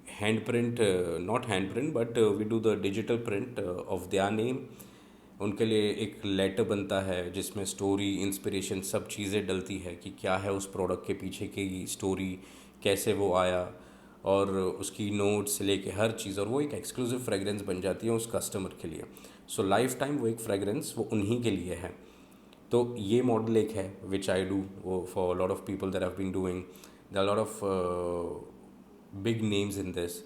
hand print, not hand print but we do the digital print of their name. उनके लिए एक लेटर बनता है जिसमें स्टोरी, इंस्पिरेशन, सब चीज़ें डलती है कि क्या है उस प्रोडक्ट के पीछे की स्टोरी, कैसे वो आया, और उसकी नोट्स से लेके हर चीज़, और वो एक एक्सक्लूसिव फ्रेगरेंस बन जाती है उस कस्टमर के लिए। सो लाइफ टाइम वो एक फ्रेगरेंस वो उन्हीं के लिए है। तो ये मॉडल एक है which I do for lot of people that have been doing, there are lot of big names in this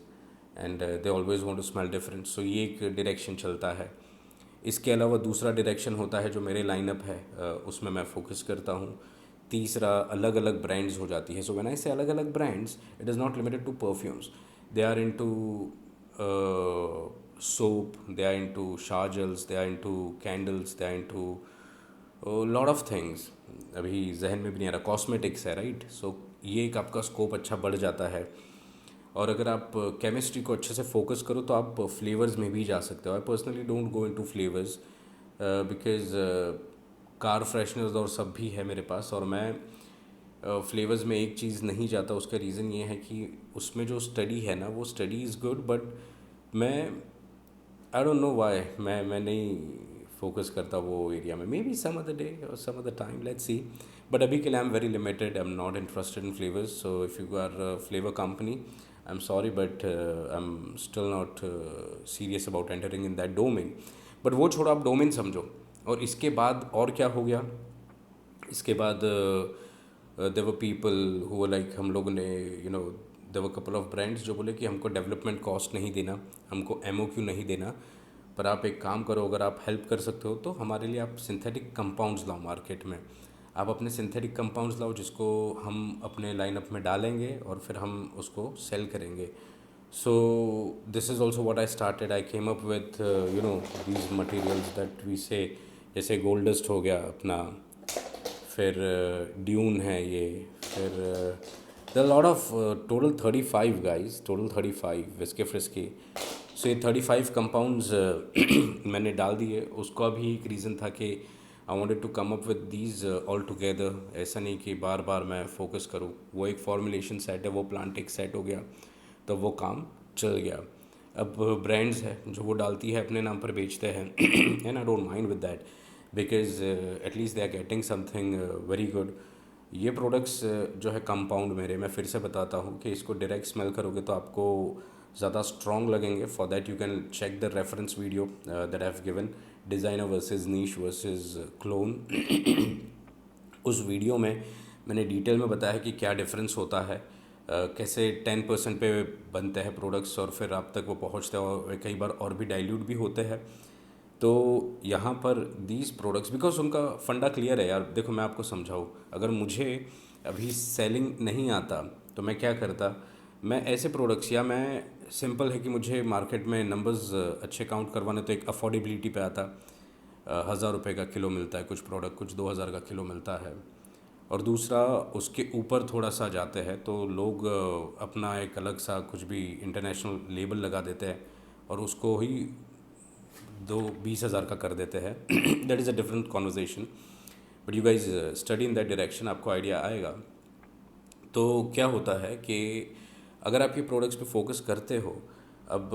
and they always want to smell different. So ये एक डायरेक्शन चलता है। इसके अलावा दूसरा डायरेक्शन होता है जो मेरे लाइनअप है, उसमें मैं फोकस करता हूँ। तीसरा अलग अलग ब्रांड्स हो जाती है। सो व्हेन आई से अलग अलग brands, it is not limited to perfumes, they are into soap, they are into shower gels, they are into candles, they are into lot of things. अभी जहन में भी नहीं आ रहा. कॉस्मेटिक्स है, राइट. सो ये एक आपका स्कोप अच्छा बढ़ जाता है. और अगर आप केमिस्ट्री को अच्छे से फोकस करो तो आप फ्लेवर्स में भी जा सकते हो. I personally don't go into flavours because car fresheners और सब भी है मेरे पास, और मैं फ्लेवर्स में एक चीज़ नहीं जाता. उसका रीज़न ये है कि उसमें जो स्टडी है ना, वो स्टडी इज़ गुड, बट मैं आई डोंट नो वाई मैं नहीं फोकस करता वो एरिया में. Maybe some other day और some other time, let's see. But अभी के लिए I am very limited. I am not interested in flavours. So if you are flavour company, I am sorry, but I am still not serious about entering in that domain. But वो छोड़ो, आप domain समझो. और इसके बाद और क्या हो गया. इसके बाद देवर पीपल हु लाइक, हम लोगों ने देवर कपल ऑफ ब्रांड्स जो बोले कि हमको डेवलपमेंट कॉस्ट नहीं देना, हमको MOQ नहीं देना, पर आप एक काम करो, अगर आप हेल्प कर सकते हो तो हमारे लिए आप सिंथेटिक कंपाउंड्स लाओ मार्केट में. आप अपने सिंथेटिक कंपाउंड्स लाओ जिसको हम अपने लाइनअप में डालेंगे और फिर हम उसको सेल करेंगे. So this is also what I started. I came up with these materials that we say, जैसे गोल्ड डस्ट हो गया अपना, फिर ड्यून है ये, फिर the lot of total 35 guys, total 35 whisky frisky. So ये 35 कंपाउंड्स मैंने डाल दिए. उसका भी एक रीज़न था कि I wanted to come up with these all together. ऐसा नहीं कि बार बार मैं फोकस करूँ. वो एक फॉर्मुलेशन सेट है, वो प्लांट एक सेट हो गया, तो वो काम चल गया. अब ब्रांड्स है जो वो डालती है अपने नाम पर बेचते हैं and I don't mind with that because at least they are getting something very good. ये प्रोडक्ट्स जो है कंपाउंड मेरे, मैं फिर से बताता हूँ कि इसको डायरेक्ट स्मेल करोगे तो आपको ज़्यादा स्ट्रॉन्ग लगेंगे. For that you can check the reference video that I have given, designer versus niche versus clone. उस वीडियो में मैंने डिटेल में बताया कि क्या डिफरेंस होता है, कैसे 10% पे बनते हैं प्रोडक्ट्स और फिर आप तक वो पहुंचते हैं, और कई बार और भी डाइल्यूट भी होते हैं. तो यहाँ पर दीज प्रोडक्ट्स, बिकॉज उनका फंडा क्लियर है यार. देखो मैं आपको समझाऊँ, अगर मुझे अभी सेलिंग नहीं आता तो मैं क्या करता. मैं ऐसे प्रोडक्ट्स, या मैं सिंपल है कि मुझे मार्केट में नंबर्स अच्छे काउंट करवाने, तो एक अफोर्डेबिलिटी पे आता. 1,000 रुपये का किलो मिलता है कुछ प्रोडक्ट, कुछ 2,000 का किलो मिलता है. और दूसरा उसके ऊपर थोड़ा सा जाते हैं तो लोग अपना एक अलग सा कुछ भी इंटरनेशनल लेबल लगा देते हैं और उसको ही 20,000 का कर देते हैं. That is a different conversation, but you guys study in that direction, आपको आइडिया आएगा. तो क्या होता है कि अगर आप ये प्रोडक्ट्स पे फोकस करते हो, अब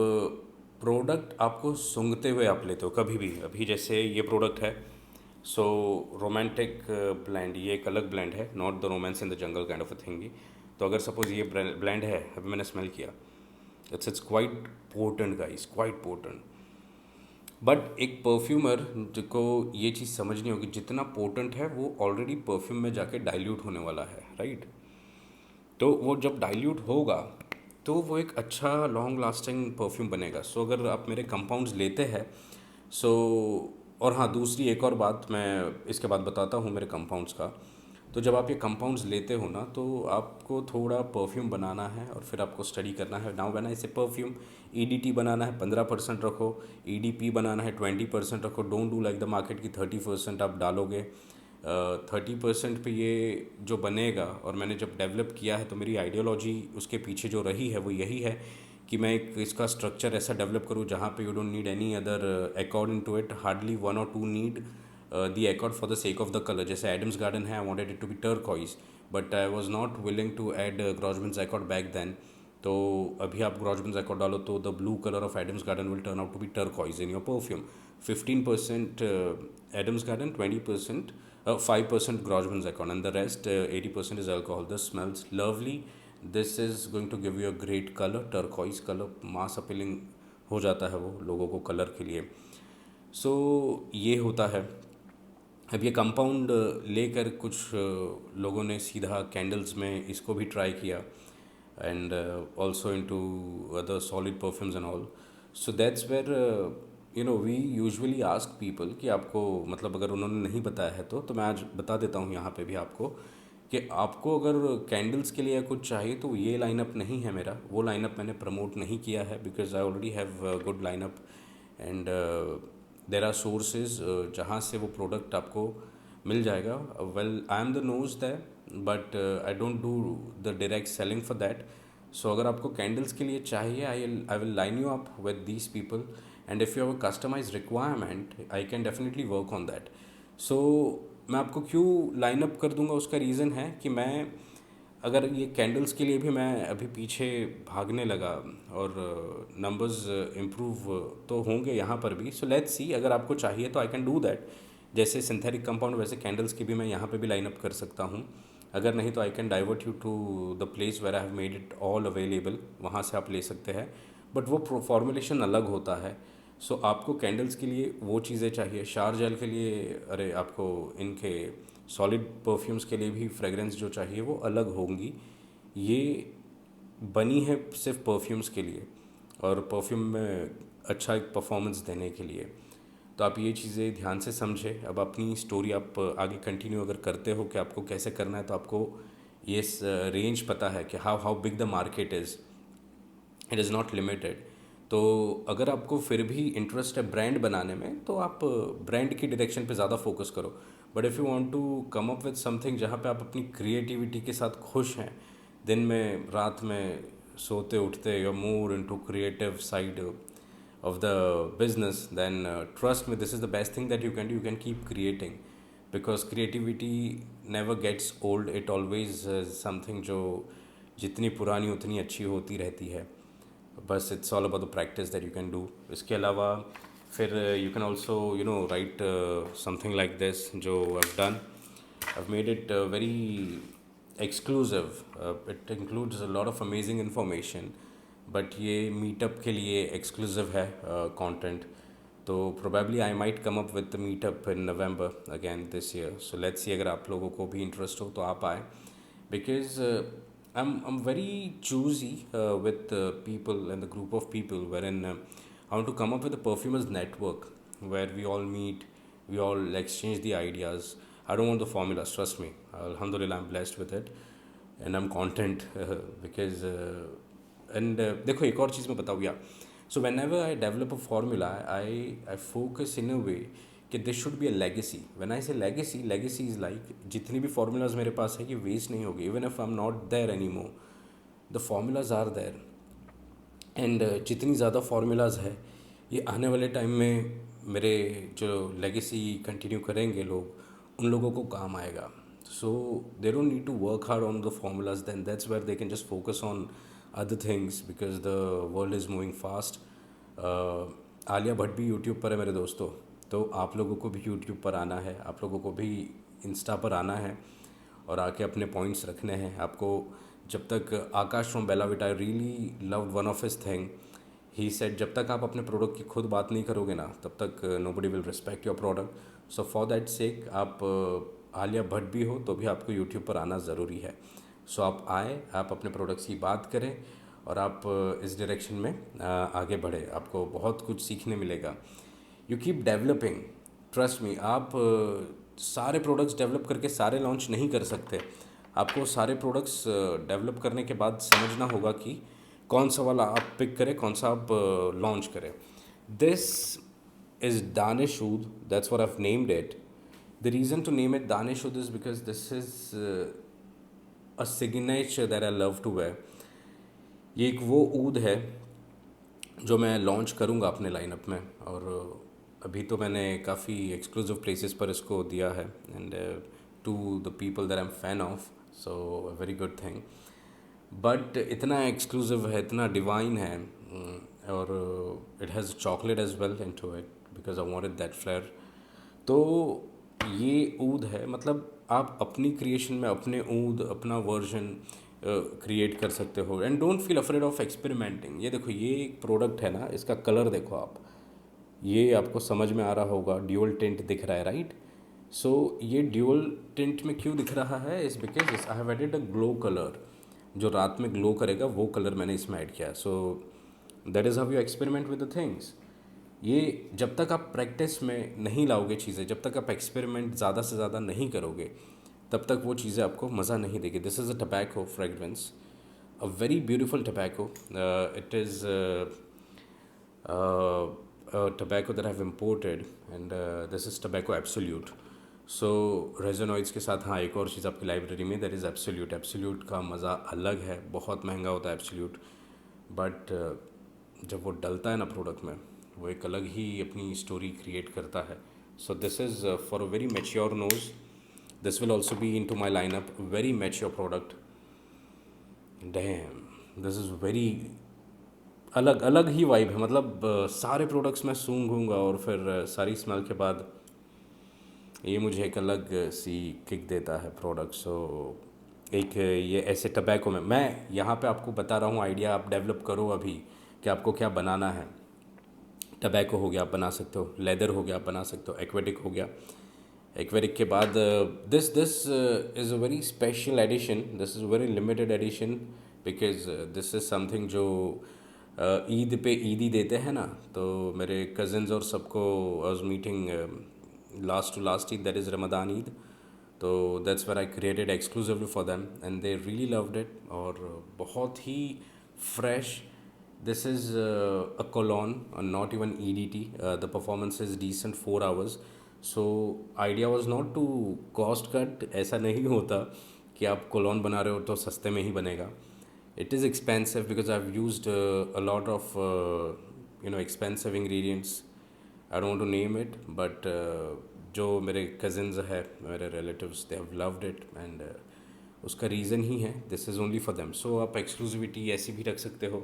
प्रोडक्ट आपको सूंघते हुए आप लेते हो कभी भी. अभी जैसे ये प्रोडक्ट है, सो रोमांटिक ब्लेंड, ये एक अलग ब्लेंड है, not the romance in the jungle kind of a thing. तो अगर सपोज ये ब्लेंड है, अभी मैंने स्मेल किया, it's quite potent guys, quite potent. But एक परफ्यूमर को ये चीज़ समझनी होगी, जितना पोर्टेंट है वो ऑलरेडी परफ्यूम में जाके डाइल्यूट होने वाला है, राइट. तो वो जब डाइल्यूट होगा तो वो एक अच्छा लॉन्ग लास्टिंग परफ्यूम बनेगा. सो अगर आप मेरे कंपाउंड्स लेते हैं, सो और हाँ, दूसरी एक और बात मैं इसके बाद बताता हूँ मेरे कंपाउंड्स का. तो जब आप ये कंपाउंड्स लेते हो ना, तो आपको थोड़ा परफ्यूम बनाना है और फिर आपको स्टडी करना है. नाउ व्हेन आई से परफ्यूम, EDT बनाना है 15% रखो, EDP बनाना है 20% रखो. Don't do like the market की 30% आप डालोगे. 30% पे ये जो बनेगा, और मैंने जब डेवलप किया है तो मेरी आइडियोलॉजी उसके पीछे जो रही है वो यही है कि मैं एक इसका स्ट्रक्चर ऐसा डेवलप करूँ जहाँ पे you don't need any other accord in to it. Hardly 1 or 2 need the accord for the sake of the colour. जैसे एडम्स गार्डन है, I wanted it to be turquoise, but I was not willing to add Grossman's accord back then. तो अभी आप Grossman's accord डालो तो the blue colour of Adams garden will turn out to be turquoise in your perfume. 15% Adams garden, 20% 5% Grosvenor Icon, and the rest 80% is alcohol. This smells lovely. This is going to give you a great color, turquoise color. mass appealing हो जाता है वो लोगों को colour के लिए. सो ये होता है. अब ये कंपाउंड लेकर कुछ लोगों ने सीधा कैंडल्स में इसको भी ट्राई किया, and also into other solid perfumes and all. So that's where we usually ask people कि आपको, मतलब अगर उन्होंने नहीं बताया है तो मैं आज बता देता हूँ यहाँ पे भी आपको कि आपको अगर कैंडल्स के लिए कुछ चाहिए तो ये लाइनअप नहीं है मेरा, वो लाइनअप मैंने प्रमोट नहीं किया है, because I already have good lineup and there are sources जहाँ से वो प्रोडक्ट आपको मिल जाएगा. Well, I am the nose that, but I don't do the direct selling for that. So अगर आपको कैंडल्स के लिए चाहिए, I will line you up with these people, and if you have a customise requirement I can definitely work on that. So मैं आपको क्यों line up कर दूंगा, उसका रीज़न है कि मैं अगर ये कैंडल्स के लिए भी मैं अभी पीछे भागने लगा और नंबर्स इम्प्रूव तो होंगे यहाँ पर भी. सो लेट्स सी, अगर आपको चाहिए तो आई कैन डू दैट. जैसे सिंथेटिक कंपाउंड वैसे कैंडल्स की भी मैं यहाँ पे भी लाइन अप कर सकता हूँ. अगर नहीं तो I can divert you to the place where I have made it all available, वहाँ से आप ले सकते हैं. बट वो फॉर्मुलेशन अलग होता है. सो आपको कैंडल्स के लिए वो चीज़ें चाहिए, शार जेल के लिए, अरे आपको इनके सॉलिड परफ्यूम्स के लिए भी फ्रेगरेंस जो चाहिए वो अलग होंगी. ये बनी है सिर्फ परफ्यूम्स के लिए और परफ्यूम में अच्छा एक परफॉर्मेंस देने के लिए. तो आप ये चीज़ें ध्यान से समझें. अब अपनी स्टोरी आप आगे कंटिन्यू अगर करते हो कि आपको कैसे करना है, तो आपको ये रेंज पता है कि how big the market is, it is not limited. तो अगर आपको फिर भी इंटरेस्ट है ब्रांड बनाने में, तो आप ब्रांड की डायरेक्शन पे ज़्यादा फोकस करो. But if you want to come up with something जहाँ पे आप अपनी क्रिएटिविटी के साथ खुश हैं, दिन में रात में सोते उठते, you are more into creative side of the business, then trust me, this is the best thing that you can do. You can keep creating because creativity never gets old. It always is something जो जितनी पुरानी उतनी अच्छी होती रहती है. बस it's all about the practice that you can do. इसके अलावा फिर you can also write something like this जो I've done. I've made it very exclusive. It includes a lot of amazing information. But ये meetup के लिए exclusive है content. तो probably I might come up with the meetup in November again this year. So let's see, अगर आप लोगों को भी इंटरेस्ट हो तो आप आए, because I am very choosy with people and the group of people where in I want to come up with the perfumers network where we all meet, we all exchange the ideas. I don't want the formulas, trust me. Alhamdulillah, I'm blessed with it and I'm content because देखो एक और चीज़ मैं बताऊँ या, so whenever I develop a formula I focus in a way कि this should be a legacy. When I say legacy is like जितनी भी formulas मेरे पास है ये वेस्ट नहीं होगी. Even if I am not there any more, the formulas are there. And जितनी ज़्यादा फार्मूलाज है, ये आने वाले टाइम में मेरे जो लेगेसी कंटिन्यू करेंगे लोग, उन लोगों को काम आएगा. So they don't need to work hard on the formulas, then that's where they can just focus on other things because the world is moving fast. Alia Bhatt भी यूट्यूब पर है मेरे दोस्तों, तो आप लोगों को भी यूट्यूब पर आना है, आप लोगों को भी इंस्टा पर आना है और आके अपने पॉइंट्स रखने हैं. आपको जब तक Akash from Bella Vita, I really loved one of his thing, he said जब तक आप अपने प्रोडक्ट की खुद बात नहीं करोगे ना, तब तक nobody will respect your product. So for that sake आप आलिया भट्ट भी हो तो भी आपको यूट्यूब पर आना ज़रूरी है. सो आप आए, आप अपने प्रोडक्ट्स की बात करें और आप इस डायरेक्शन में आगे बढ़े. आपको बहुत कुछ सीखने मिलेगा. You keep developing, trust me. आप सारे प्रोडक्ट्स डेवलप करके सारे लॉन्च नहीं कर सकते. आपको सारे प्रोडक्ट्स डेवलप करने के बाद समझना होगा कि कौन सा वाला आप पिक करें, कौन सा आप लॉन्च करें. This is Danish oud, that's what I have named it. The reason to name it Danish oud is because this is a signature that I love to wear. ये एक वो ऊद है जो मैं लॉन्च करूँगा अपने लाइनअप में, और अभी तो मैंने काफ़ी एक्सक्लूसिव प्लेसेस पर इसको दिया है and to the people that I am fan of. So very good thing. But इतना एक्सक्लूसिव है, इतना डिवाइन है, और it has chocolate as well in to it because I wanted that flair. तो ये ऊद है, मतलब आप अपनी क्रिएशन में अपने ऊद, अपना वर्जन क्रिएट कर सकते हो. And don't feel afraid of experimenting. ये देखो, ये एक प्रोडक्ट है ना, इसका कलर देखो आप, ये आपको समझ में आ रहा होगा, ड्यूअल टिंट दिख रहा है, राइट. सो ये ड्यूअल टिंट में क्यों दिख रहा है, इस because I have added a glow colour. जो रात में ग्लो करेगा वो कलर मैंने इसमें ऐड किया. सो that is how you experiment with the things. ये जब तक आप प्रैक्टिस में नहीं लाओगे चीज़ें, जब तक आप एक्सपेरिमेंट ज़्यादा से ज़्यादा नहीं करोगे, तब तक वो चीज़ें आपको मज़ा नहीं देगी. This is a tobacco fragrance, a very beautiful tobacco. It is a tobacco that I've imported, and this is tobacco absolute. सो रेजोनॉइड्स के साथ हाँ, एक और चीज़ आपकी लाइब्रेरी में, दैट इज़ एब्सोल्यूट. एब्सोल्यूट का मज़ा अलग है, बहुत महंगा होता है एब्सोल्यूट, बट जब वो डलता है ना प्रोडक्ट में, वो एक अलग ही अपनी स्टोरी क्रिएट करता है. So this is for a very mature nose. This will also be in to my lineup. Very mature product. Damn, this is very अलग अलग ही वाइब है. मतलब सारे प्रोडक्ट्स मैं सूंघूंगा और फिर सारी स्मेल के बाद ये मुझे एक अलग सी किक देता है प्रोडक्ट. सो एक ये ऐसे टबैको में मैं यहाँ पे आपको बता रहा हूँ आइडिया, आप डेवलप करो अभी कि आपको क्या बनाना है. टबैको हो गया, आप बना सकते हो. लेदर हो गया, आप बना सकते हो. एक्वेटिक हो गया. एक्वेटिक के बाद this this is a very special edition. This is very limited edition because this is something जो ईद पे ईदी देते हैं ना. तो मेरे कज़न्स और सबको I was meeting last to last Eid, that is Ramadan Eid. तो that's where I created exclusively for them and they really loved it. और बहुत ही fresh. This is a cologne, not even EDT. The performance is decent, 4 hours. So idea was not to cost cut. ऐसा नहीं होता कि आप colon बना रहे हो तो सस्ते में ही बनेगा. It is expensive because I've used a lot of expensive ingredients. I don't want to name it, but जो मेरे cousins है, मेरे relatives, they have loved it, and उसका रीज़न ही है, this is only for them. So आप exclusivity ऐसी भी रख सकते हो.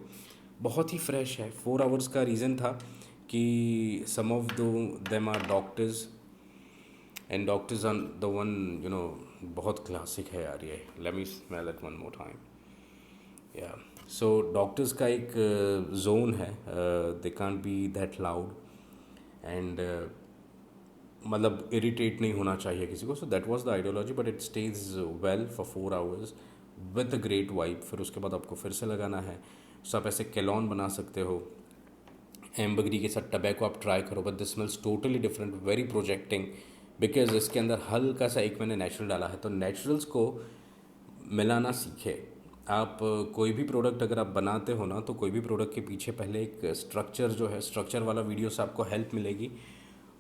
बहुत ही फ्रेश है. 4 hours का रीज़न था कि some of them are doctors, and doctors are the one, बहुत क्लासिक है यार ये. Let me smell it one more time. या सो डॉक्टर्स का एक जोन है. They can't be that loud and मतलब इरिटेट नहीं होना चाहिए किसी को. सो that was the ideology, but it stage well for 4 hours with a great vibe. फिर उसके बाद आपको फिर से लगाना है. सो आप ऐसे केलॉन बना सकते हो. एम्बगरी के साथ टबैको आप ट्राई करो, but this smells totally different, very projecting, because इसके अंदर हल्का सा एक मैंने नेचुरल डाला है. तो नेचुरल्स को मिलाना सीखे आप. कोई भी प्रोडक्ट अगर आप बनाते हो ना, तो कोई भी प्रोडक्ट के पीछे पहले एक स्ट्रक्चर जो है, स्ट्रक्चर वाला वीडियो से आपको हेल्प मिलेगी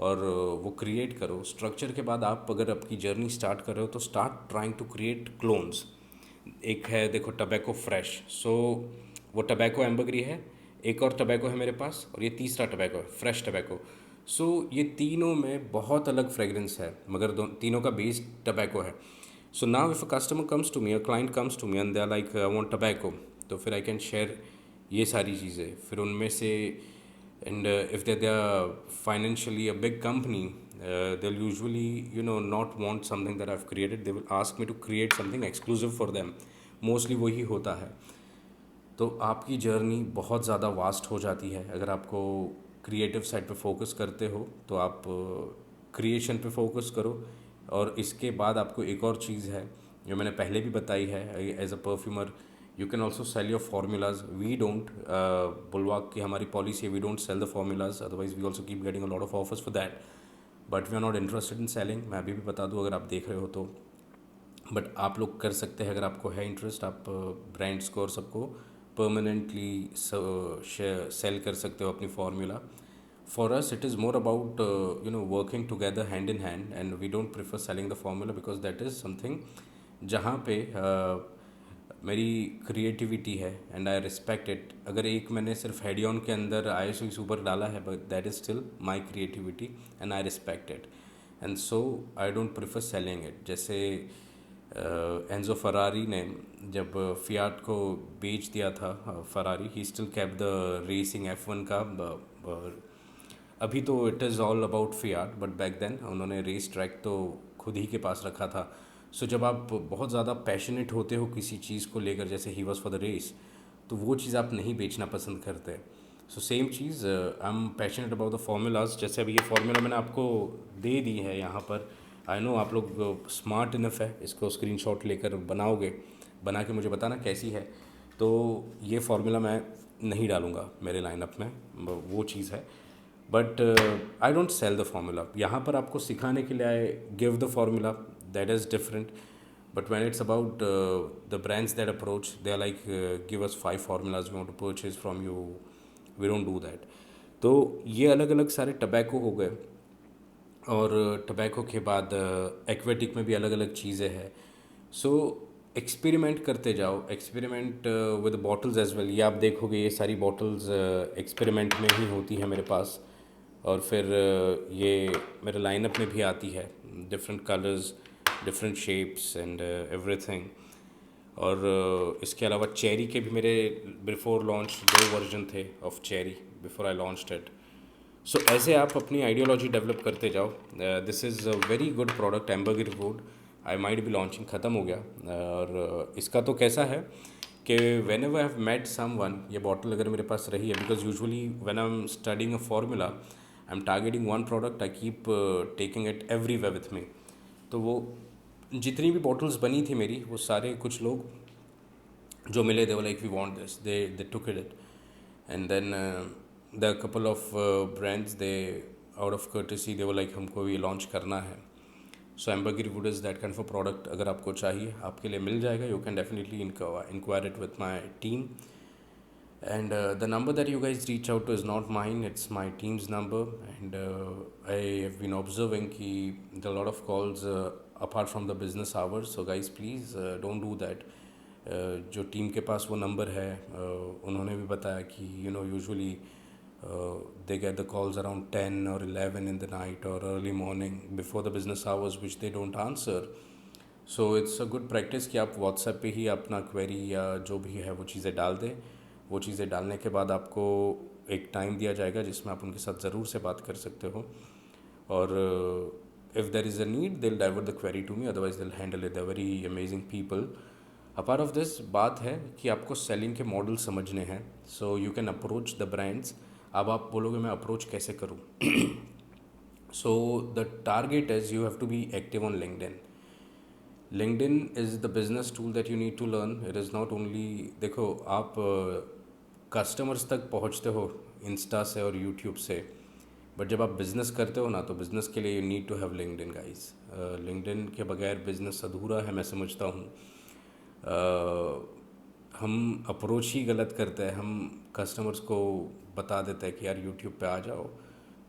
और वो क्रिएट करो. स्ट्रक्चर के बाद आप अगर आपकी जर्नी स्टार्ट कर रहे हो तो start trying to create clones. एक है देखो टबैको फ्रेश, सो वो टबैको एम्बगरी है. एक और टबैको है मेरे पास, और ये तीसरा टबैको है फ्रेश टबैको. सो ये तीनों में बहुत अलग फ्रेगरेंस है, मगर तीनों का बेस टबैको है. So now if a customer comes to me, a client comes to me and they are like I want tobacco, तो फिर I can share ये सारी चीज़ें. फिर उनमें से and if they are financially a big company, they'll usually not want something that I've created. They will ask me to create something exclusive for them. Mostly वही होता है. तो आपकी जर्नी बहुत ज़्यादा वास्ट हो जाती है. अगर आपको क्रिएटिव साइड पे फोकस करते हो तो आप क्रिएशन पे फोकस करो. और इसके बाद आपको एक और चीज़ है जो मैंने पहले भी बताई है. As a perfumer you can also sell your formulas. We don't, बुलवाक की हमारी पॉलिसी है, we don't sell the formulas, otherwise we also keep getting a lot of offers for that, but we are not interested in selling. मैं अभी भी बता दूँ अगर आप देख रहे हो तो. बट आप लोग कर सकते हैं अगर आपको है इंटरेस्ट. आप ब्रांड्स को और सबको परमानेंटली सेल कर सकते हो अपनी formula. For us it is more about working together hand in hand, and we don't prefer selling the formula because that is something जहाँ पे मेरी क्रिएटिविटी है एंड आई रिस्पेक्ट इट. अगर एक मैंने सिर्फ हेडियन के अंदर ISO सुपर डाला है, but that is still my creativity and I respect it, and so I don't prefer selling it. जैसे एंजो फरारी ने जब फियाट को बेच दिया था, फरारी ही still kept the racing F1 का. अभी तो it is all about Fiat, but back then उन्होंने रेस ट्रैक तो खुद ही के पास रखा था. सो जब आप बहुत ज़्यादा पैशनेट होते हो किसी चीज़ को लेकर, जैसे ही वॉज फॉर द रेस, तो वो चीज़ आप नहीं बेचना पसंद करते. सो सेम चीज़ I am passionate about the formulas. जैसे अभी ये फार्मूला मैंने आपको दे दी है यहाँ पर. आई नो आप लोग स्मार्ट इनफ है, इसको स्क्रीनशॉट लेकर बनाओगे, बना के मुझे बताना कैसी है. तो ये फार्मूला मैं नहीं डालूँगा मेरे लाइनअप में, वो चीज़ है. But I don't sell the formula. यहाँ पर आपको सिखाने के लिए I give the formula, that is different. But when it's about the brands that approach, they're like, give us 5 formulas we want to purchase from you. We don't do that. तो ये अलग अलग सारे टबैको हो गए, और tobacco के बाद एक्वेटिक में भी अलग अलग चीज़ें हैं. सो एक्सपेरिमेंट करते जाओ, experiment with bottles as well. ये आप देखोगे ये सारी बॉटल्स एक्सपेरिमेंट में ही होती है मेरे पास. और फिर ये मेरे लाइनअप में भी आती है, different colours, different shapes and everything. और इसके अलावा चेरी के भी मेरे बिफोर लॉन्च 2 वर्जन थे of cherry before I launched it. So ऐसे आप अपनी आइडियोलॉजी डेवलप करते जाओ. This is a very good product, amberger wood. I might be launching, ख़त्म हो गया. और इसका तो कैसा है कि whenever I have met someone, ये बॉटल अगर मेरे पास रही है, because usually when I am studying a formula, I am targeting one product, I keep taking it everywhere with me. तो वो जितनी भी बॉटल्स बनी थी मेरी, वो सारे कुछ लोग जो मिले, they were like we want this, they took it. And then there are a couple of brands, they out of courtesy they were like हमको ये लॉन्च करना है. So amberger wood is that kind of a product. अगर आपको चाहिए आपके लिए मिल जाएगा. You can definitely inquire it with my team. And the number that you guys reach out to is not mine, it's my team's number. And I have been observing कि there are a lot of calls apart from the business hours. So guys please don't do that. जो team के पास वो number है, उन्होंने भी बताया कि usually they get the calls around 10 or 11 in the night or early morning before the business hours, which they don't answer. So it's a good practice कि आप WhatsApp पे ही अपना query या जो भी है वो चीज़ें डाल दें. वो चीज़ें डालने के बाद आपको एक टाइम दिया जाएगा जिसमें आप उनके साथ ज़रूर से बात कर सकते हो. और if there is a need, they'll divert the query to me, otherwise they'll handle it. They're very amazing people. Apart of this, बात है कि आपको सेलिंग के मॉडल समझने हैं. So you can approach the brands. अब आप बोलोगे मैं अप्रोच कैसे करूँ? So the target is you have to be active on LinkedIn. LinkedIn is the business tool that you need to learn. It is not only, देखो आप customers तक पहुँचते हो इंस्टा से और यूट्यूब से, बट जब आप बिज़नेस करते हो ना, तो बिज़नेस के लिए you need to have LinkedIn guys. LinkedIn के बगैर बिज़नेस अधूरा है, मैं समझता हूँ. हम अप्रोच ही गलत करते हैं. हम कस्टमर्स को बता देते हैं कि यार यूट्यूब पे आ जाओ,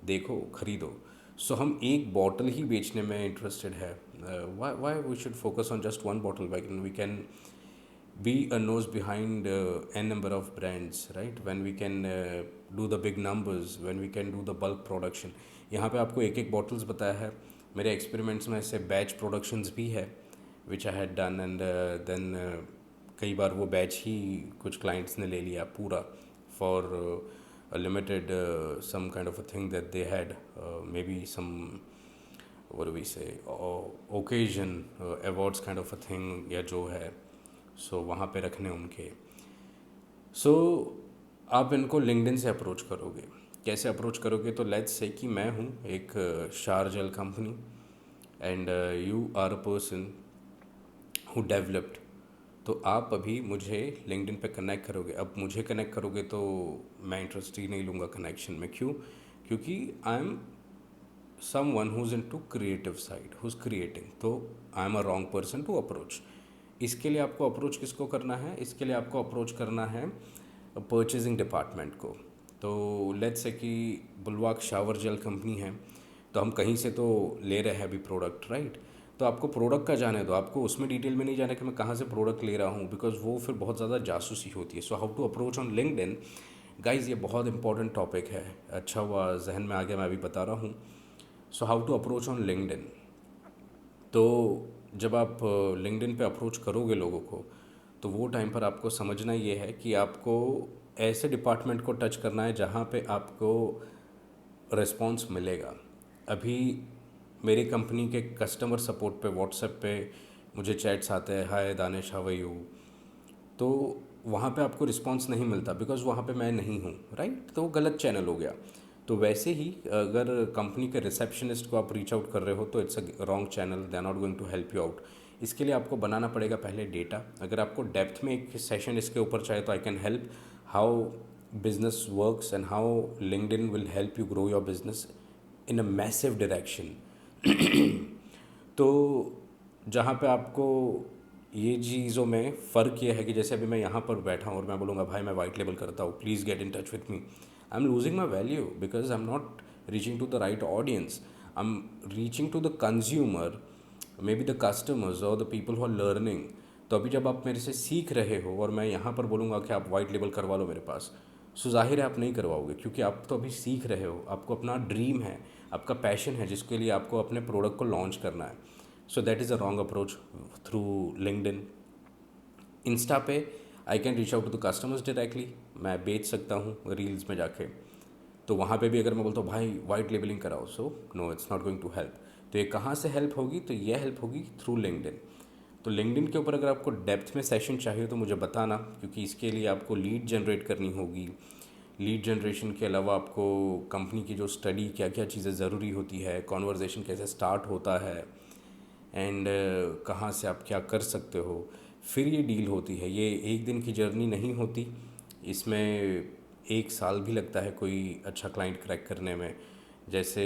देखो, ख़रीदो. सो हम एक बॉटल ही बेचने में इंटरेस्टेड है. Why we should focus on just one bottle? We can be a nose behind n number of brands, right? When we can do the big numbers, when we can do the bulk production. यहाँ पे आपको एक एक bottles बताया है. मेरे experiments में ऐसे बैच प्रोडक्शंस भी है which I had done. And then कई बार वो बैच ही कुछ क्लाइंट्स ने ले लिया पूरा for a limited some kind of a thing that they had, maybe some, what do we say, occasion, awards kind of a thing या जो है. सो वहाँ पे रखने उनके. सो आप इनको लिंक्डइन से अप्रोच करोगे. कैसे अप्रोच करोगे? तो लेट्स से कि मैं हूँ एक शारजल company and you are a person who developed. तो आप अभी मुझे लिंक्डइन पे कनेक्ट करोगे. अब मुझे कनेक्ट करोगे तो मैं इंटरेस्ट ही नहीं लूँगा कनेक्शन में. क्यों? क्योंकि I am someone who's into creative side, who's creating. तो I am a wrong person to approach. इसके लिए आपको अप्रोच किसको करना है? इसके लिए आपको अप्रोच करना है परचेजिंग डिपार्टमेंट को. तो लेट्स से कि बुलवाक शावर जेल कंपनी है, तो हम कहीं से तो ले रहे हैं अभी प्रोडक्ट, राइट? तो आपको प्रोडक्ट का जाने दो, आपको उसमें डिटेल में नहीं जाना कि मैं कहाँ से प्रोडक्ट ले रहा हूँ, बिकॉज वो फिर बहुत ज़्यादा जासूसी होती है. So how to approach on LinkedIn guys, ये बहुत इंपॉर्टेंट टॉपिक है. अच्छा हुआ जहन में आ गया, मैं अभी बता रहा हूँ. So how to approach on LinkedIn. तो जब आप लिंक्डइन पे अप्रोच करोगे लोगों को, तो वो टाइम पर आपको समझना ये है कि आपको ऐसे डिपार्टमेंट को टच करना है जहाँ पे आपको रिस्पॉन्स मिलेगा. अभी मेरी कंपनी के कस्टमर सपोर्ट पे व्हाट्सएप पे मुझे चैट्स आते हैं, हाय दानिश हाउ आर यू. तो वहाँ पे आपको रिस्पॉन्स नहीं मिलता बिकॉज वहाँ पे मैं नहीं हूँ, राइट? तो गलत चैनल हो गया. तो वैसे ही अगर कंपनी के रिसेप्शनिस्ट को आप रीच आउट कर रहे हो तो it's a wrong channel, they are not going to help you out. इसके लिए आपको बनाना पड़ेगा पहले डेटा. अगर आपको डेप्थ में एक सेशन इसके ऊपर चाहिए तो I can help how business works and how LinkedIn will help you grow your business in a massive direction. तो जहाँ पे आपको ये चीज़ों में फ़र्क ये है कि जैसे अभी मैं यहाँ पर बैठा हूँ और मैं बोलूँगा भाई मैं वाइट लेबल करता हूँ, please get in touch with me, I am losing my value because I am not reaching to the right audience, I am reaching to the consumer, maybe the customers और the people who are learning. तो अभी जब आप मेरे से सीख रहे हो और मैं यहाँ पर बोलूँगा कि आप वाइट लेबल करवा लो मेरे पास, सो जाहिर है आप नहीं करवाओगे, क्योंकि आप तो अभी सीख रहे हो, आपको अपना ड्रीम है, आपका पैशन है जिसके लिए आपको अपने प्रोडक्ट को लॉन्च करना है। So that is a wrong approach through LinkedIn. Insta पे I can reach out to the customers directly, मैं बेच सकता हूँ रील्स में जाके। तो वहाँ पे भी अगर मैं बोलता हूँ भाई वाइट लेबलिंग कराओ, so no it's not going to help. तो ये कहाँ से हेल्प होगी, तो ये हेल्प होगी थ्रू लिंक्डइन। तो लिंक्डइन के ऊपर अगर आपको डेप्थ में सेशन चाहिए तो मुझे बताना, क्योंकि इसके लिए आपको लीड जनरेट करनी होगी। लीड जनरेशन के अलावा आपको कंपनी की जो स्टडी, क्या क्या चीज़ें ज़रूरी होती है, कॉन्वर्जेसन कैसे स्टार्ट होता है, एंड कहाँ से आप क्या कर सकते हो, फिर ये डील होती है। ये एक दिन की जर्नी नहीं होती, इसमें एक साल भी लगता है कोई अच्छा क्लाइंट क्रैक करने में। जैसे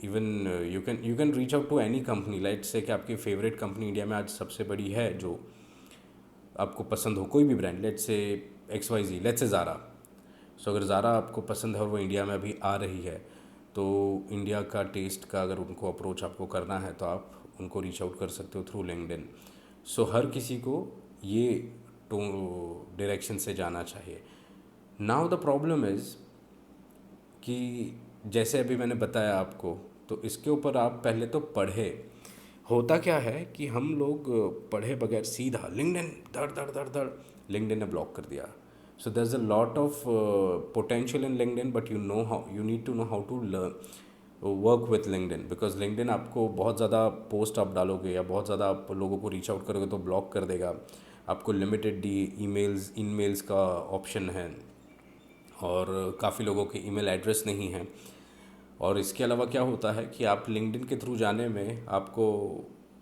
even you can reach out to any company, like say कि आपकी फेवरेट कंपनी इंडिया में आज सबसे बड़ी है जो आपको पसंद हो, कोई भी brand, let's say XYZ, let's say Zara. सो अगर ज़ारा आपको पसंद है और वो इंडिया में अभी आ रही है, तो इंडिया का टेस्ट का अगर उनको अप्रोच आपको करना है तो आप उनको रीच आउट कर सकते हो थ्रू लिंक्डइन। सो हर किसी को ये डायरेक्शन से जाना चाहिए। नाउ द प्रॉब्लम इज़ कि जैसे अभी मैंने बताया आपको, तो इसके ऊपर आप पहले तो पढ़े। होता क्या है कि हम लोग पढ़े बगैर सीधा लिंक्डइन धड़ धड़ धड़ धड़, लिंक्डइन ने ब्लॉक कर दिया। So there is a lot of potential in LinkedIn, but you need to know how to work with LinkedIn, because LinkedIn आपको बहुत ज़्यादा पोस्ट आप डालोगे या बहुत ज़्यादा आप लोगों को रीच आउट करोगे तो ब्लॉक कर देगा। आपको लिमिटेड डी ईमेल्स का ऑप्शन है, और काफ़ी लोगों के ईमेल एड्रेस नहीं है। और इसके अलावा क्या होता है कि आप लिंक्डइन के थ्रू जाने में आपको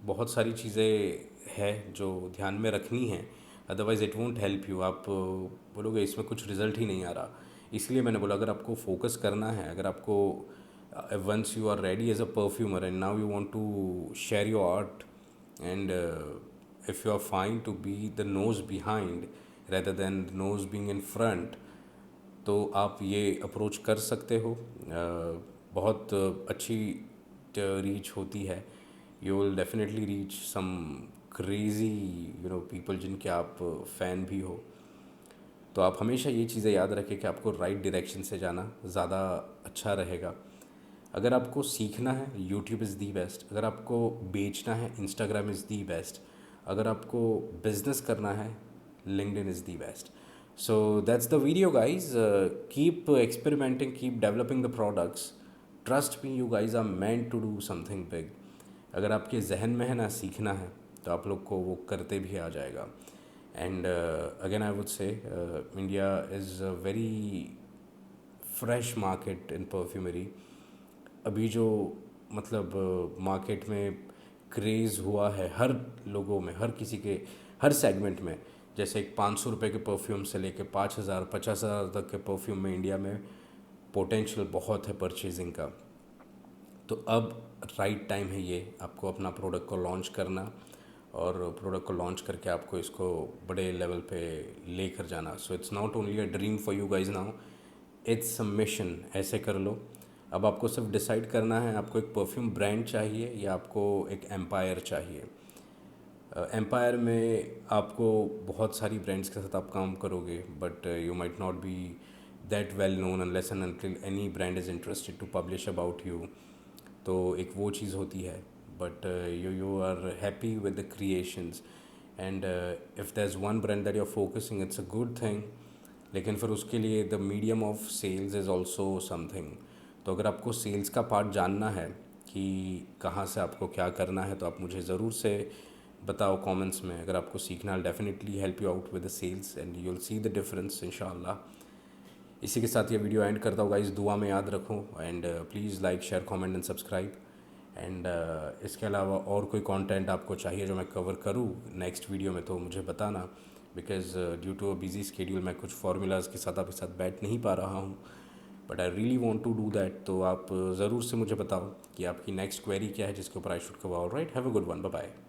बहुत सारी चीज़ें हैं जो ध्यान में रखनी हैं, otherwise it won't help you. आप बोलोगे इसमें कुछ रिज़ल्ट ही नहीं आ रहा। इसलिए मैंने बोला अगर आपको फोकस करना है, अगर आपको once you are ready as a perfumer and now you want to share your art, and if you are fine to be the nose behind rather than nose being in front, तो आप ये approach कर सकते हो। बहुत अच्छी reach होती है। You will definitely reach some crazy people जिनके आप फ़ैन भी हो। तो आप हमेशा ये चीज़ें याद रखें कि आपको राइट डायरेक्शन से जाना ज़्यादा अच्छा रहेगा। अगर आपको सीखना है, यूट्यूब इज़ दी बेस्ट। अगर आपको बेचना है, इंस्टाग्राम इज़ दी बेस्ट। अगर आपको बिजनेस करना है, LinkedIn is the best. So that's the video, guys. Keep experimenting, keep developing the products. Trust me, you guys are meant to do something big. अगर आपके जहन में है ना सीखना है, तो आप लोग को वो करते भी आ जाएगा। एंड अगेन आई वुड से India is a very fresh market in perfumery. अभी जो मतलब मार्केट में क्रेज़ हुआ है हर लोगों में, हर किसी के, हर सेगमेंट में। जैसे एक 500 रुपये के परफ्यूम से लेके 5,000 50,000 तक के परफ्यूम में इंडिया में पोटेंशियल बहुत है परचेजिंग का। तो अब राइट टाइम है ये आपको अपना प्रोडक्ट को लॉन्च करना, और प्रोडक्ट को लॉन्च करके आपको इसको बड़े लेवल पे लेकर जाना। So it's not only a dream for you guys now, it's a mission. ऐसे कर लो। अब आपको सिर्फ डिसाइड करना है आपको एक परफ्यूम ब्रांड चाहिए या आपको एक एम्पायर चाहिए। एम्पायर में आपको बहुत सारी ब्रांड्स के साथ आप काम करोगे, but you might not be that well known unless and until any brand is interested to publish about you. तो एक वो चीज़ होती है, but you are happy with the creations, and if there is one brand that you are focusing, it's a good thing. लेकिन फिर उसके लिए the medium of sales is also something. तो अगर आपको सेल्स का पार्ट जानना है कि कहाँ से आपको क्या करना है, तो आप मुझे ज़रूर से बताओ कमेंट्स में। अगर आपको सीखना, I definitely help you out with the sales and you will see the difference इंशाल्लाह। इसी के साथ ये वीडियो एंड करता हूँ गाइस, दुआ में याद रखो, and please like share comment and subscribe. And इसके अलावा और कोई कंटेंट आपको चाहिए जो मैं कवर करूँ नेक्स्ट वीडियो में, तो मुझे बताना, because due to a busy schedule मैं कुछ फार्मूलाज़ के साथ आपके साथ बैठ नहीं पा रहा हूँ, but I really want to do that. तो आप ज़रूर से मुझे बताओ कि आपकी नेक्स्ट क्वेरी क्या है जिसके ऊपर I should cover. Alright, have a good one, bye bye.